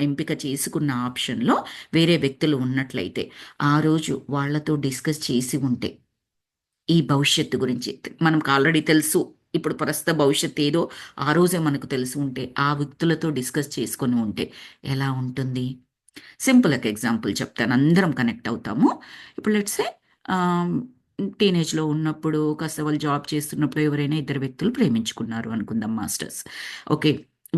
ఎంపిక చేసుకున్న ఆప్షన్లో వేరే వ్యక్తులు ఉన్నట్లయితే, ఆ రోజు వాళ్ళతో డిస్కస్ చేసి ఉంటే ఈ భవిష్యత్తు గురించి మనకు ఆల్రెడీ తెలుసు, ఇప్పుడు ప్రస్తుత భవిష్యత్తు ఏదో ఆ రోజే మనకు తెలిసి ఉంటే, ఆ వ్యక్తులతో డిస్కస్ చేసుకొని ఉంటే ఎలా ఉంటుంది? సింపుల్ ఒక ఎగ్జాంపుల్ చెప్తాను, అందరం కనెక్ట్ అవుతాము. ఇప్పుడు లెట్సే టీనేజ్లో ఉన్నప్పుడు కాస్త వాళ్ళు జాబ్ చేస్తున్నప్పుడు ఎవరైనా ఇద్దరు వ్యక్తులు ప్రేమించుకున్నారు అనుకుందాం మాస్టర్స్. ఓకే,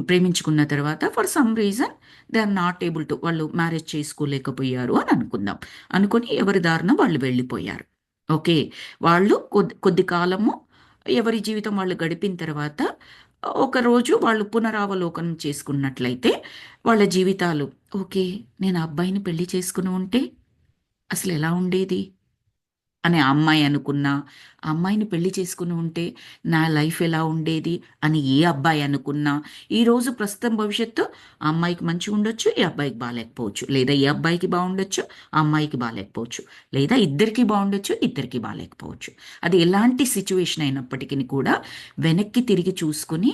ప్రేమించుకున్న తర్వాత for some reason they are not able to, వాళ్ళు మ్యారేజ్ చేసుకోలేకపోయారు అని అనుకుందాం. అనుకొని ఎవరి దారిన వాళ్ళు వెళ్ళిపోయారు. ఓకే, వాళ్ళు కొద్ది కొద్ది కాలము ఎవరి జీవితం వాళ్ళు గడిపిన తర్వాత ఒకరోజు వాళ్ళు పునరావలోకనం చేసుకున్నట్లయితే వాళ్ళ జీవితాలు, ఓకే, నేను ఆ అబ్బాయిని పెళ్లి చేసుకుని ఉంటే అసలు ఎలా ఉండేది అని ఆ అమ్మాయి అనుకున్నా, ఆ అమ్మాయిని పెళ్లి చేసుకుని ఉంటే నా లైఫ్ ఎలా ఉండేది అని ఏ అబ్బాయి అనుకున్నా, ఈరోజు ప్రస్తుతం భవిష్యత్తు ఆ అమ్మాయికి మంచిగా ఉండొచ్చు, ఈ అబ్బాయికి బాగాలేకపోవచ్చు, లేదా ఈ అబ్బాయికి బాగుండొచ్చు, ఆ అమ్మాయికి బాగాలేకపోవచ్చు, లేదా ఇద్దరికి బాగుండొచ్చు, ఇద్దరికి బాగాలేకపోవచ్చు. అది ఎలాంటి సిచ్యువేషన్ అయినప్పటికీ కూడా వెనక్కి తిరిగి చూసుకుని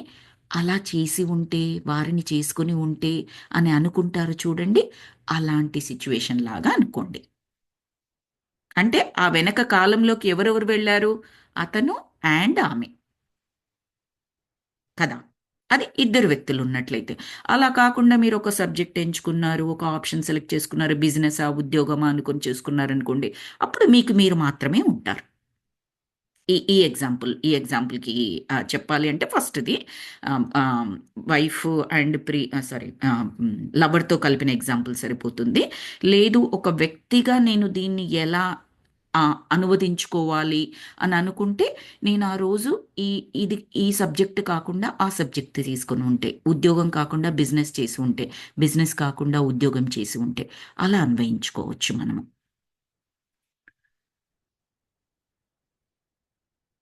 అలా చేసి ఉంటే, వారిని చేసుకుని ఉంటే అని అనుకుంటారు చూడండి, అలాంటి సిచ్యువేషన్ లాగా అనుకోండి. అంటే ఆ వెనక కాలంలోకి ఎవరెవరు వెళ్ళారు? అతను అండ్ ఆమె కదా! అది ఇద్దరు వ్యక్తులు ఉన్నట్లయితే. అలా కాకుండా మీరు ఒక సబ్జెక్ట్ ఎంచుకున్నారు, ఒక ఆప్షన్ సెలెక్ట్ చేసుకున్నారు, బిజినెసా, ఉద్యోగమా అనుకొని చేసుకున్నారనుకోండి. అప్పుడు మీకు మీరు మాత్రమే ఉంటారు. ఈ ఎగ్జాంపుల్‌కి చెప్పాలి అంటే ఫస్ట్‌ది ఆహ్, ఆహ్, వైఫ్ అండ్ లవర్‌తో కలిపిన ఎగ్జాంపుల్ సరిపోతుంది. లేదు, ఒక వ్యక్తిగా నేను దీన్ని ఎలా అనువదించుకోవాలి అని అనుకుంటే, నేను ఆ రోజు ఈ ఇది ఈ సబ్జెక్ట్ కాకుండా ఆ సబ్జెక్ట్ తీసుకొని ఉంటే, ఉద్యోగం కాకుండా బిజినెస్ చేసి ఉంటే, బిజినెస్ కాకుండా ఉద్యోగం చేసి ఉంటే, అలా అన్వయించుకోవచ్చు మనము.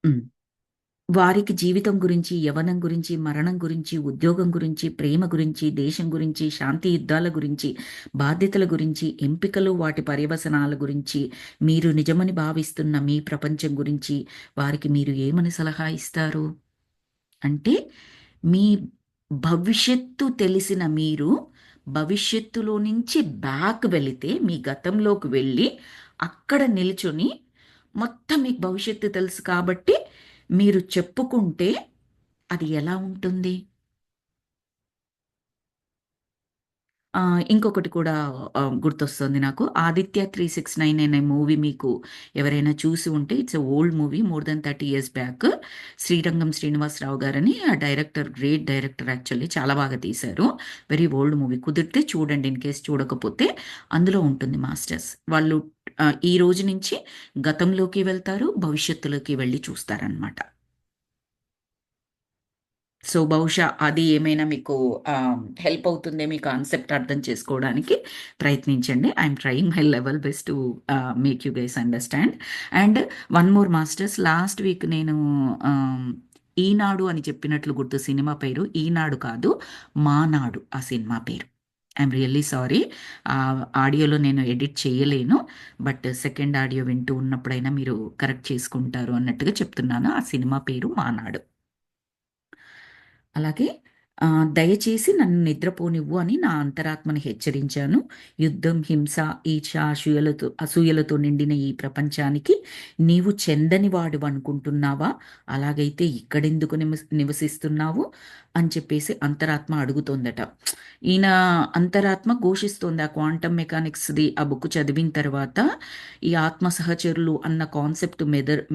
హ్మ్. వారికి జీవితం గురించి, యవ్వనం గురించి, మరణం గురించి, ఉద్యోగం గురించి, ప్రేమ గురించి, దేశం గురించి, శాంతి యుద్ధాల గురించి, బాధ్యతల గురించి, ఎంపికలు వాటి పర్యవసనాల గురించి, మీరు నిజమని భావిస్తున్న మీ ప్రపంచం గురించి వారికి మీరు ఏమని సలహా ఇస్తారు? అంటే మీ భవిష్యత్తు తెలిసిన మీరు భవిష్యత్తులో నుంచి బ్యాక్ వెళితే, మీ గతంలోకి వెళ్ళి అక్కడ నిల్చొని మొత్తం మీకు భవిష్యత్తు తెలుసు కాబట్టి మీరు చెప్పుకుంటే అది ఎలా ఉంటుంది? ఇంకొకటి కూడా గుర్తొస్తుంది నాకు. 'ఆదిత్య 369' అనే మూవీ మీకు ఎవరైనా చూసి ఉంటే, it's a old movie, more than 30 years back. Srirangam Srinivasarao గారని ఆ డైరెక్టర్, గ్రేట్ డైరెక్టర్ యాక్చువల్లీ, చాలా బాగా తీశారు. Very old movie. కుదిరితే చూడండి ఇన్ కేస్ చూడకపోతే. అందులో ఉంటుంది మాస్టర్స్. వాళ్ళు ఈ రోజు నుంచి గతంలోకి వెళ్తారు, భవిష్యత్తులోకి వెళ్లి చూస్తారనమాట. సో, బహుశా అది ఏమైనా మీకు హెల్ప్ అవుతుందేమో ఈ కాన్సెప్ట్ అర్థం చేసుకోవడానికి ప్రయత్నించండి. I'm trying my level best to make you guys understand. And one more masters, last week నేను ఆహ్, 'ఈనాడు' అని చెప్పినట్లు గుర్తు, సినిమా పేరు. 'ఈనాడు' కాదు, 'మానాడు' ఆ సినిమా పేరు. I'm really sorry. ఆడియోలో నేను ఎడిట్ చేయలేను. బట్ సెకండ్ ఆడియో వింటూ ఉన్నప్పుడైనా మీరు కరెక్ట్ చేసుకుంటారు అన్నట్టుగా చెప్తున్నాను. ఆ సినిమా పేరు 'మానాడు.' అలాగే దయచేసి నన్ను నిద్రపోనివ్వు అని నా అంతరాత్మని హెచ్చరించాను. యుద్ధం, హింస, ఈర్ష్య, అసూయలతో నిండిన ఈ ప్రపంచానికి నీవు చెందని వాడివనుకుంటున్నావా? అలాగైతే ఇక్కడెందుకు నివసిస్తున్నావు? అని చెప్పేసి అంతరాత్మ అడుగుతోందట. ఈయన అంతరాత్మ ఘోషిస్తోంది. ఆ క్వాంటమ్ మెకానిక్స్‌ది ఆ బుక్ చదివిన తర్వాత, ఈ ఆత్మ సహచరులు అన్న కాన్సెప్ట్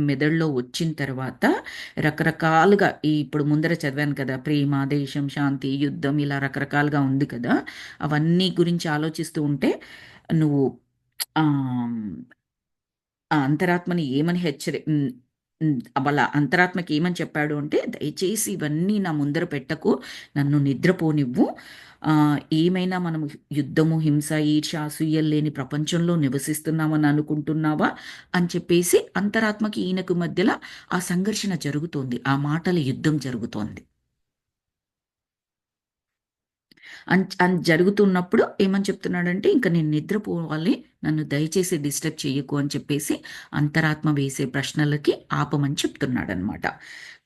మెదడులో వచ్చిన తర్వాత రకరకాలుగా, ఇప్పుడు ముందర చదివాను కదా, ప్రేమ, దేశం, శాంతి, యుద్ధం, ఇలా రకరకాలుగా ఉంది కదా, అవన్నీ గురించి ఆలోచిస్తూ ఉంటే నువ్వు ఆహ్, ఆ అంతరాత్మని ఏమని వాళ్ళ అంతరాత్మకి ఏమని చెప్పాడు అంటే, దయచేసి ఇవన్నీ నా ముందర పెట్టకు, నన్ను నిద్రపోనివ్వు. ఏమైనా మనం యుద్ధము, హింస, ఈర్ష్య, అసూయలు లేని ప్రపంచంలో నివసిస్తున్నామని అనుకుంటున్నావా అని చెప్పేసి అంతరాత్మకి ఈయనకు మధ్యలో ఆ సంఘర్షణ జరుగుతోంది, ఆ మాటల యుద్ధం జరుగుతోంది. అని జరుగుతున్నప్పుడు ఏమని చెప్తున్నాడంటే, ఇంక నేను నిద్రపోవాలి, నన్ను దయచేసి డిస్టర్బ్ చేయకు అని చెప్పేసి అంతరాత్మ వేసే ప్రశ్నలకి ఆపమని చెప్తున్నాడనమాట.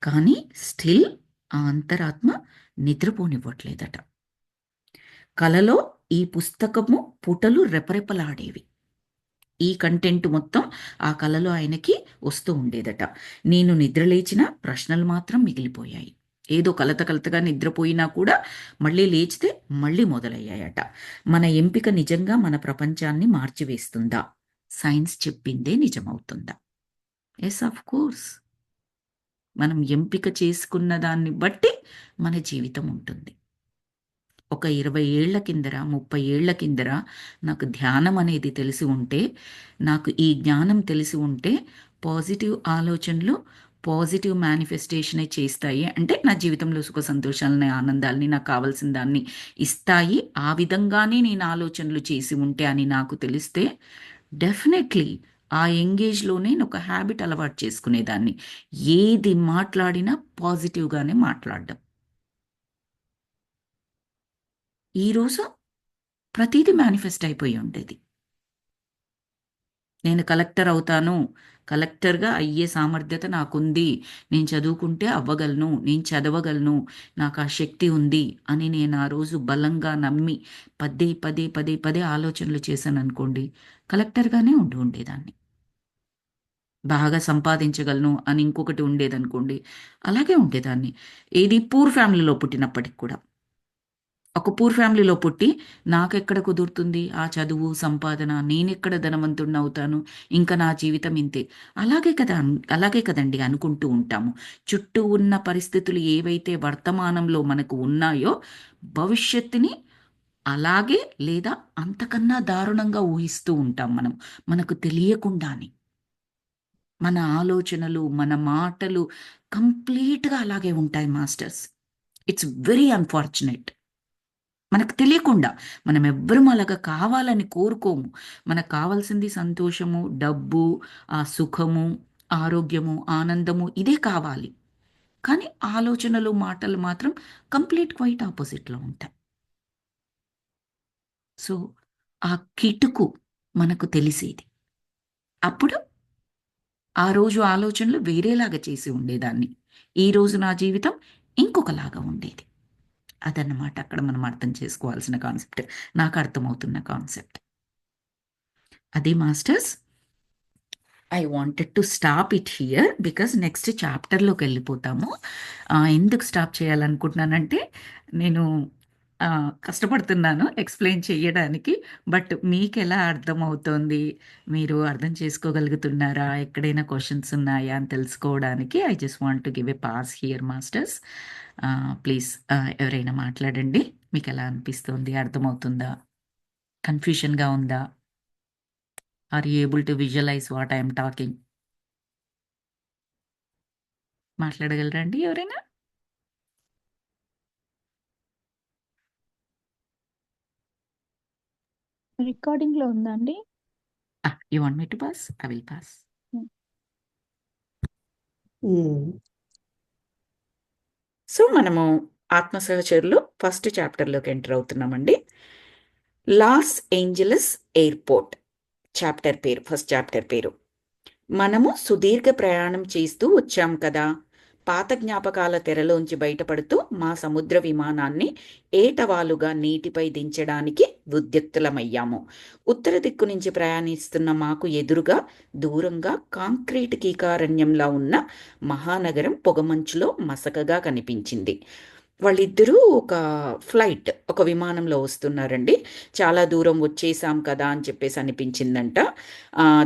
కానీ స్టిల్ ఆ అంతరాత్మ నిద్రపోనివ్వట్లేదట. కలలో ఈ పుస్తకము పుటలు రెపరెపలాడేవి. ఈ కంటెంట్ మొత్తం ఆ కలలో ఆయనకి వస్తూ ఉండేదట. నేను నిద్రలేచిన ప్రశ్నలు మాత్రం మిగిలిపోయాయి. ఏదో కలత కలతగా నిద్రపోయినా కూడా మళ్ళీ లేచితే మళ్ళీ మొదలయ్యాయట. మన ఎంపిక నిజంగా మన ప్రపంచాన్ని మార్చివేస్తుందా? సైన్స్ చెప్పిందే నిజమవుతుందా? Yes, of course. మనం ఎంపిక చేసుకున్న దాన్ని బట్టి మన జీవితం ఉంటుంది. ఒక 20 ఏళ్ల కిందర, 30 ఏళ్ల కిందర నాకు ధ్యానం అనేది తెలిసి ఉంటే, నాకు ఈ జ్ఞానం తెలిసి ఉంటే, పాజిటివ్ ఆలోచనలు పాజిటివ్ మేనిఫెస్టేషనే చేస్తాయి. అంటే నా జీవితంలో సుఖ సంతోషాలని, ఆనందాల్ని, నాకు కావాల్సిన దాన్ని ఇస్తాయి. ఆ విధంగానే నేను ఆలోచనలు చేసి ఉంటే అని నాకు తెలిస్తే, డెఫినెట్లీ ఆ ఎంగేజ్‌లోనే నేను ఒక హ్యాబిట్ అలవాటు చేసుకునేదాన్ని. ఏది మాట్లాడినా పాజిటివ్‌గానే మాట్లాడడం. ఈరోజు ప్రతీదీ మేనిఫెస్ట్ అయిపోయి ఉండేది. నేను కలెక్టర్ అవుతాను, కలెక్టర్‌గా అయ్యే సామర్థ్యత నాకుంది, నేను చదువుకుంటే అవ్వగలను, నేను చదవగలను, నాకు ఆ శక్తి ఉంది అని నేను ఆ రోజు బలంగా నమ్మి పదే, పదే, పదే, పదే ఆలోచనలు చేశాననుకోండి, కలెక్టర్‌గానే ఉండేదాన్ని. బాగా సంపాదించగలను అని ఇంకొకటి ఉండేదనుకోండి, అలాగే ఉండేదాన్ని. ఏది పూర్ ఫ్యామిలీలో పుట్టినప్పటికి కూడా. ఒక పూర్ ఫ్యామిలీలో పుట్టి నాకెక్కడ కుదురుతుంది ఆ చదువు, సంపాదన, నేనెక్కడ ధనవంతుడినవుతాను, ఇంక నా జీవితం ఇంతే. అలాగే కదండీ అనుకుంటూ ఉంటాము. చుట్టూ ఉన్న పరిస్థితులు ఏవైతే వర్తమానంలో మనకు ఉన్నాయో, భవిష్యత్తుని అలాగే లేదా అంతకన్నా దారుణంగా ఊహిస్తూ ఉంటాం మనం, మనకు తెలియకుండానే. మన ఆలోచనలు, మన మాటలు కంప్లీట్‌గా అలాగే ఉంటాయి మాస్టర్స్. It's very unfortunate. మనకు తెలియకుండా. మనమెవ్వరం అలాగా కావాలని కోరుకోము. మనకు కావాల్సింది సంతోషము, డబ్బు, సుఖము, ఆరోగ్యము, ఆనందము ఇదే కావాలి. కానీ ఆలోచనలు, మాటలు మాత్రం క్వైట్ ఆపోజిట్‌లో ఉంటాయి. సో, ఆ కిటుకు మనకు తెలిసేది. అప్పుడు ఆ రోజు ఆలోచనలు వేరేలాగా చేసి ఉండేదాన్ని. ఈరోజు నా జీవితం ఇంకొకలాగా ఉండేది. అదన్నమాట అక్కడ మనం అర్థం చేసుకోవాల్సిన కాన్సెప్ట్. నాకు అర్థమవుతున్న కాన్సెప్ట్. అది masters. I wanted to stop it here because next చాప్టర్‌లోకి వెళ్ళిపోతాము. ఎందుకు స్టాప్ చేయాలనుకుంటున్నానంటే, నేను కష్టపడుతున్నాను ఎక్స్‌ప్లెయిన్ చెయ్యడానికి. బట్ మీకెలా అర్థమవుతోంది? మీరు అర్థం చేసుకోగలుగుతున్నారా? ఎక్కడైనా క్వెషన్స్ ఉన్నాయా అని తెలుసుకోవడానికి I just want to give a pass here masters. Please ఎవరైనా మాట్లాడండి. మీకెలా అనిపిస్తోంది? అర్థమవుతుందా? కన్‌ఫ్యూషన్‌గా ఉందా? Are you able to visualise what I am talking? మాట్లాడగలరా అండి ఎవరైనా? రికార్డింగ్‌లో ఉందా అండి? You want me to pass? I will pass. Hmm. So, మనము ఆత్మ సహచరులు ఫస్ట్ చాప్టర్‌లోకి ఎంటర్ అవుతున్నామండి. లాస్ ఏంజలస్ ఎయిర్‌పోర్ట్ చాప్టర్ పేరు, ఫస్ట్ చాప్టర్ పేరు. మనము సుదీర్ఘ ప్రయాణం చేస్తూ వచ్చాం కదా! పాత జ్ఞాపకాల తెరలోంచి బయటపడుతూ మా సముద్ర విమానాన్ని ఏటవాలుగా నీటిపై దించడానికి ఉద్యుక్తులమయ్యాము. ఉత్తర దిక్కు నుంచి ప్రయాణిస్తున్న మాకు ఎదురుగా, దూరంగా కాంక్రీట్ కీకారణ్యంలా ఉన్న మహానగరం పొగమంచులో మసకగా కనిపించింది. వాళ్ళిద్దరూ ఒక విమానంలో వస్తున్నారండి. చాలా దూరం వచ్చేసాం కదా అని చెప్పేసి అనిపించిందంట.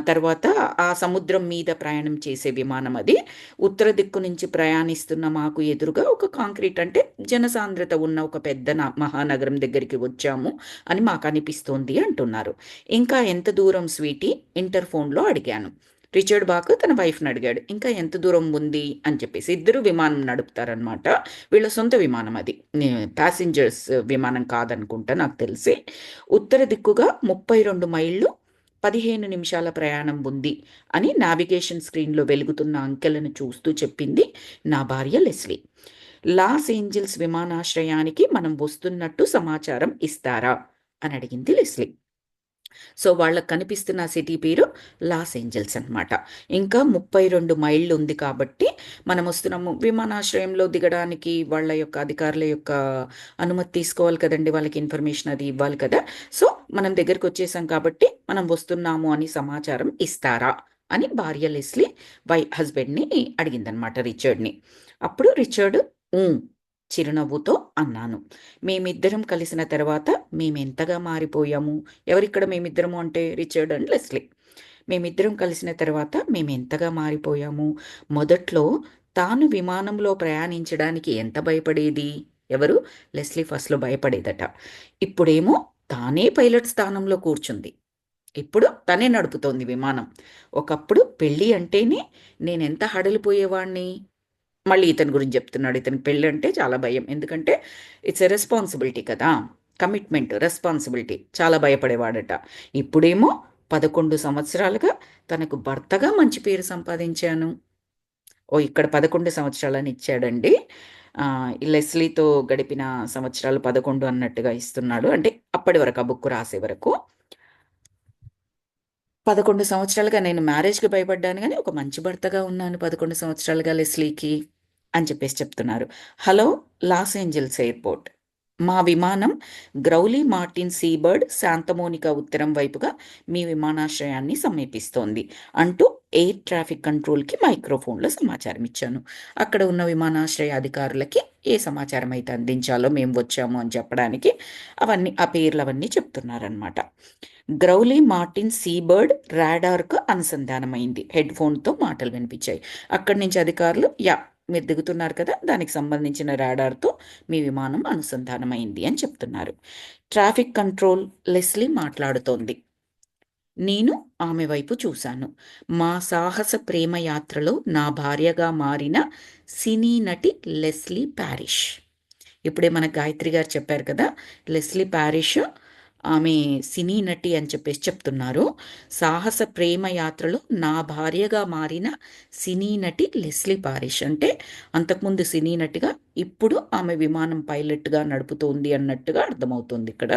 తర్వాత ఆ సముద్రం మీద ప్రయాణం చేసే విమానం అది. ఉత్తర దిక్కు నుంచి ప్రయాణిస్తున్న మాకు ఎదురుగా ఒక కాంక్రీట్ అంటే జనసాంద్రత ఉన్న ఒక పెద్ద మహానగరం దగ్గరికి వచ్చాము అని మాకు అనిపిస్తోంది అంటున్నారు. ఇంకా ఎంత దూరం స్వీటీ? ఇంటర్ఫోన్లో అడిగాను. రిచర్డ్ బాక్ తన వైఫ్ని అడిగాడు ఇంకా ఎంత దూరం ఉంది అని చెప్పేసి. ఇద్దరు విమానం నడుపుతారనమాట. వీళ్ళ సొంత విమానం అది, ప్యాసింజర్స్ విమానం కాదనుకుంటా నాకు తెలిసి. ఉత్తర దిక్కుగా 32 మైళ్ళు 15 నిమిషాల ప్రయాణం ఉంది అని నావిగేషన్ స్క్రీన్లో వెలుగుతున్న అంకెలను చూస్తూ చెప్పింది నా భార్య లెస్లీ. లాస్ ఏంజల్స్ విమానాశ్రయానికి మనం వస్తున్నట్టు సమాచారం ఇస్తారా అని అడిగింది లెస్లీ. సో వాళ్ళకి కనిపిస్తున్న సిటీ పేరు లాస్ ఏంజల్స్ అనమాట. ఇంకా 32 మైళ్ళు ఉంది కాబట్టి మనం వస్తున్నాము. విమానాశ్రయంలో దిగడానికి వాళ్ళ యొక్క అధికారుల యొక్క అనుమతి తీసుకోవాలి కదండి, వాళ్ళకి ఇన్ఫర్మేషన్ అది ఇవ్వాలి కదా. సో మనం దగ్గరికి వచ్చేసాం కాబట్టి మనం వస్తున్నాము అని సమాచారం ఇస్తారా అని భార్య లెస్లీ హస్బెండ్ని అడిగిందనమాట, రిచర్డ్ని. అప్పుడు రిచర్డ్ "ఊ" చిరునవ్వుతో అన్నాను. మేమిద్దరం కలిసిన తర్వాత మేమెంతగా మారిపోయాము. ఎవరిక్కడ మేమిద్దరము అంటే రిచర్డ్ అండ్ లెస్లీ. మేమిద్దరం కలిసిన తర్వాత మేమెంతగా మారిపోయాము. మొదట్లో తాను విమానంలో ప్రయాణించడానికి ఎంత భయపడేది. ఎవరు? లెస్లీ ఫస్ట్లో భయపడేదట. ఇప్పుడేమో తానే పైలట్ స్థానంలో కూర్చుంది. ఇప్పుడు తనే నడుపుతోంది విమానం. ఒకప్పుడు పెళ్ళి అంటేనే నేనెంత హడలిపోయేవాణ్ణి. మళ్ళీ ఇతని గురించి చెప్తున్నాడు. ఇతనికి పెళ్ళి అంటే చాలా భయం. ఎందుకంటే ఇట్స్ ఎ రెస్పాన్సిబిలిటీ కదా, కమిట్మెంట్, రెస్పాన్సిబిలిటీ. చాలా భయపడేవాడట. ఇప్పుడేమో 11 సంవత్సరాలుగా తనకు భర్తగా మంచి పేరు సంపాదించాను. ఇక్కడ 11 సంవత్సరాలని ఇచ్చాడండి. ఈ లెస్లీతో గడిపిన సంవత్సరాలు 11 అన్నట్టుగా ఇస్తున్నాడు. అంటే అప్పటి వరకు, ఆ బుక్ రాసే వరకు 11 సంవత్సరాలుగా నేను మ్యారేజ్కి భయపడ్డాను కానీ ఒక మంచి భర్తగా ఉన్నాను 11 సంవత్సరాలుగా లెస్లీకి అని చెప్పేసి చెప్తున్నారు. Hello Los Angeles airport. మా విమానం గ్రౌలీ మార్టిన్ సీబర్డ్ శాంతమోనికా ఉత్తరం వైపుగా మీ విమానాశ్రయాన్ని సమీపిస్తోంది అంటూ ఎయిర్ ట్రాఫిక్ కంట్రోల్కి మైక్రోఫోన్లో సమాచారం ఇచ్చాను. అక్కడ ఉన్న విమానాశ్రయ అధికారులకి ఏ సమాచారం అయితే అందించాలో మేము వచ్చాము అని చెప్పడానికి అవన్నీ, ఆ పేర్లు అవన్నీ చెప్తున్నారనమాట. గ్రౌలీ మార్టిన్ సీబర్డ్ రాడార్కు అనుసంధానమైంది. హెడ్ ఫోన్తో మాటలు వినిపించాయి. అక్కడి నుంచి అధికారులు మీరు దిగుతున్నారు కదా, దానికి సంబంధించిన రాడార్తో మీ విమానం అనుసంధానమైంది అని చెప్తున్నారు. ట్రాఫిక్ కంట్రోల్ లెస్లీ మాట్లాడుతోంది. నేను ఆమె వైపు చూశాను. మా సాహస ప్రేమ యాత్రలో నా భార్యగా మారిన సినీ నటి లెస్లీ పారిష్. ఇప్పుడే మన గాయత్రి గారు చెప్పారు కదా, లెస్లీ పారిష్ ఆమె సినీ నటి అని చెప్పేసి చెప్తున్నారు. సాహస ప్రేమ యాత్రలో నా భార్యగా మారిన సినీ నటి లెస్లీ పారిష్ అంటే అంతకుముందు సినీ నటిగా, ఇప్పుడు ఆమె విమానం పైలట్గా నడుపుతోంది అన్నట్టుగా అర్థమవుతుంది ఇక్కడ.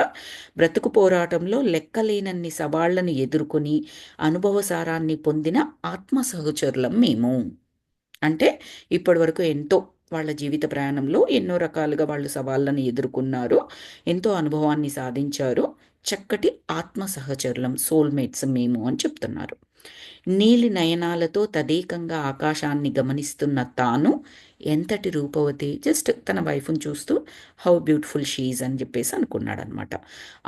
బ్రతుకు పోరాటంలో లెక్కలేనన్ని సవాళ్లను ఎదుర్కొని అనుభవసారాన్ని పొందిన ఆత్మ సహచరులం మేము. అంటే ఇప్పటి వరకు ఎంతో వాళ్ళ జీవిత ప్రయాణంలో ఎన్నో రకాలుగా వాళ్ళు సవాళ్ళను ఎదుర్కొన్నారు, ఎంతో అనుభవాన్ని సాధించారు. చక్కటి ఆత్మ సహచరులం, సోల్మేట్స్ మేము అని చెప్తున్నారు. నీలి నయనాలతో తదేకంగా ఆకాశాన్ని గమనిస్తున్న తాను ఎంతటి రూపవతి. జస్ట్ తన వైఫ్ని చూస్తూ హౌ బ్యూటిఫుల్ షీజ్ అని చెప్పేసి అనుకున్నాడు అనమాట.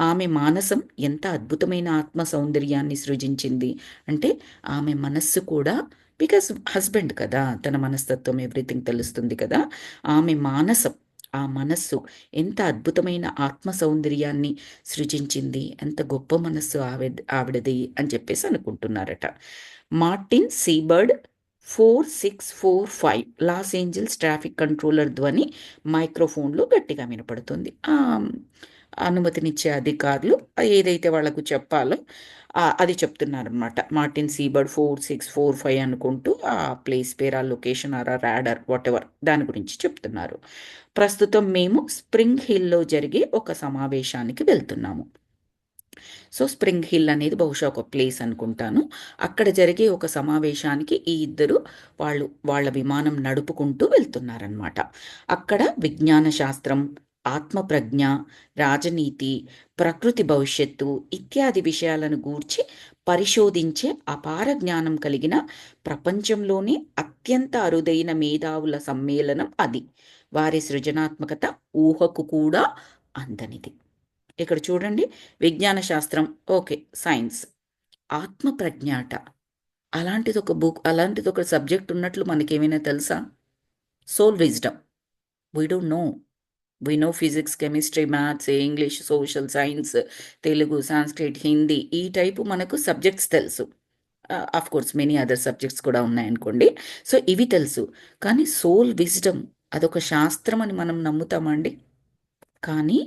ఆమె మానసం ఎంత అద్భుతమైన ఆత్మ సౌందర్యాన్ని సృజించింది అంటే ఆమె మనస్సు కూడా, బికాస్ హస్బెండ్ కదా, తన మనస్తత్వం ఎవ్రీథింగ్ తెలుస్తుంది కదా. ఆమె మానసం, ఆ మనస్సు ఎంత అద్భుతమైన ఆత్మ సౌందర్యాన్ని సృజించింది, ఎంత గొప్ప మనస్సు ఆవిడది అని చెప్పేసి అనుకుంటున్నారట. Martin Seabird 4645 Los Angeles traffic controller ధ్వని మైక్రోఫోన్లో గట్టిగా వినపడుతుంది. అనుమతినిచ్చే అధికారులు ఏదైతే వాళ్ళకు చెప్పాలో అది చెప్తున్నారనమాట. మార్టిన్ సీబర్డ్ 4645 అనుకుంటూ ఆ ప్లేస్ పేరు, ఆ లొకేషన్, ఆ రాడర్, వాట్ ఎవర్ దాని గురించి చెప్తున్నారు. ప్రస్తుతం మేము స్ప్రింగ్ హిల్లో జరిగే ఒక సమావేశానికి వెళ్తున్నాము. సో స్ప్రింగ్ హిల్ అనేది బహుశా ఒక ప్లేస్ అనుకుంటాను. అక్కడ జరిగే ఒక సమావేశానికి ఈ ఇద్దరు వాళ్ళ విమానం నడుపుకుంటూ వెళ్తున్నారనమాట. అక్కడ విజ్ఞాన శాస్త్రం, ఆత్మప్రజ్ఞ, రాజనీతి, ప్రకృతి భవిష్యత్తు ఇత్యాది విషయాలను గూర్చి పరిశోధించే అపార జ్ఞానం కలిగిన ప్రపంచంలోనే అత్యంత అరుదైన మేధావుల సమ్మేళనం అది. వారి సృజనాత్మకత ఊహకు కూడా అందనిది. ఇక్కడ చూడండి, విజ్ఞాన శాస్త్రం, ఓకే, సైన్స్, ఆత్మ ప్రజ్ఞాట, అలాంటిది ఒక బుక్, అలాంటిది ఒక సబ్జెక్ట్ ఉన్నట్లు మనకేమైనా తెలుసా? Soul wisdom, we don't know. We know physics, chemistry, maths, English, social science, Telugu, Sanskrit, Hindi, ఈ టైపు మనకు సబ్జెక్ట్స్ తెలుసు. Of course many other subjects కూడా ఉన్నాయనుకోండి. సో ఇవి తెలుసు. కానీ సోల్ విజ్డమ్ అదొక శాస్త్రం అని మనం నమ్ముతామండి. కానీ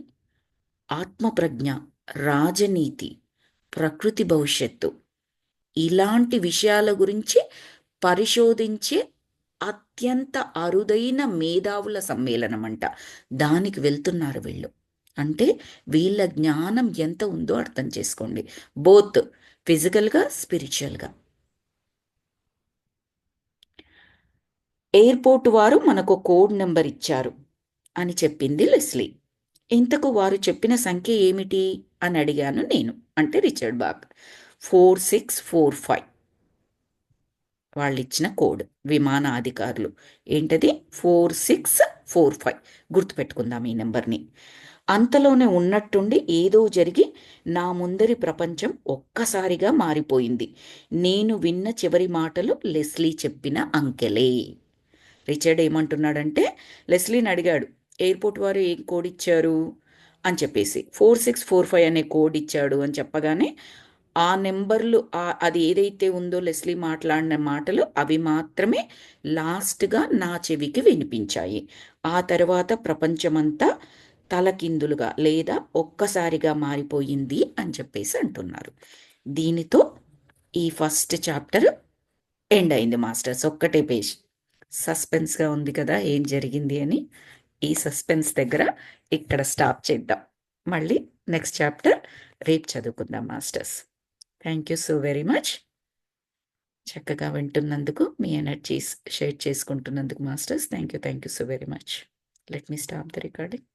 ఆత్మప్రజ్ఞ, రాజనీతి, ప్రకృతి భవిష్యత్తు ఇలాంటి విషయాల గురించి పరిశోధించే అత్యంత అరుదైన మేధావుల సమ్మేళనం అంట. దానికి వెళ్తున్నారు వీళ్ళు. అంటే వీళ్ళ జ్ఞానం ఎంత ఉందో అర్థం చేసుకోండి, బోత్ ఫిజికల్గా స్పిరిచువల్గా. ఎయిర్పోర్ట్ వారు మనకు కోడ్ నెంబర్ ఇచ్చారు అని చెప్పింది లెస్లీ. ఇంతకు వారు చెప్పిన సంఖ్య ఏమిటి అని అడిగాను నేను, అంటే రిచర్డ్ బాగ్. 4645 వాళ్ళు ఇచ్చిన కోడ్, విమాన అధికారులు. ఏంటది? 4645. గుర్తుపెట్టుకుందాం ఈ నెంబర్ని. అంతలోనే ఉన్నట్టుండి ఏదో జరిగి నా ముందరి ప్రపంచం ఒక్కసారిగా మారిపోయింది. నేను విన్న చివరి మాటలు లెస్లీ చెప్పిన అంకెలే. రిచర్డ్ ఏమంటున్నాడంటే, లెస్లీని అడిగాడు, ఎయిర్పోర్ట్ వారు ఏం కోడ్ ఇచ్చారు అని చెప్పేసి. 4645 అనే కోడ్ ఇచ్చాడు అని చెప్పగానే ఆ నెంబర్లు అది ఏదైతే ఉందో లెస్లీ మాట్లాడిన మాటలు అవి మాత్రమే లాస్ట్గా నా చెవికి వినిపించాయి. ఆ తర్వాత ప్రపంచమంతా తలకిందులుగా లేదా ఒక్కసారిగా మారిపోయింది అని చెప్పేసి అంటున్నారు. దీనితో ఈ ఫస్ట్ చాప్టర్ ఎండ్ అయింది మాస్టర్స్. ఒక్కటే పేజ్. సస్పెన్స్గా ఉంది కదా ఏం జరిగింది అని. ఈ సస్పెన్స్ దగ్గర ఇక్కడ స్టాప్ చేద్దాం. మళ్ళీ నెక్స్ట్ చాప్టర్ రేపు చదువుకుందాం masters. Thank you so very much. చక్కగా వింటున్నందుకు, మీ ఎనర్జీస్ షేర్ చేసుకుంటున్నందుకు masters thank you so very much. Let me stop the recording.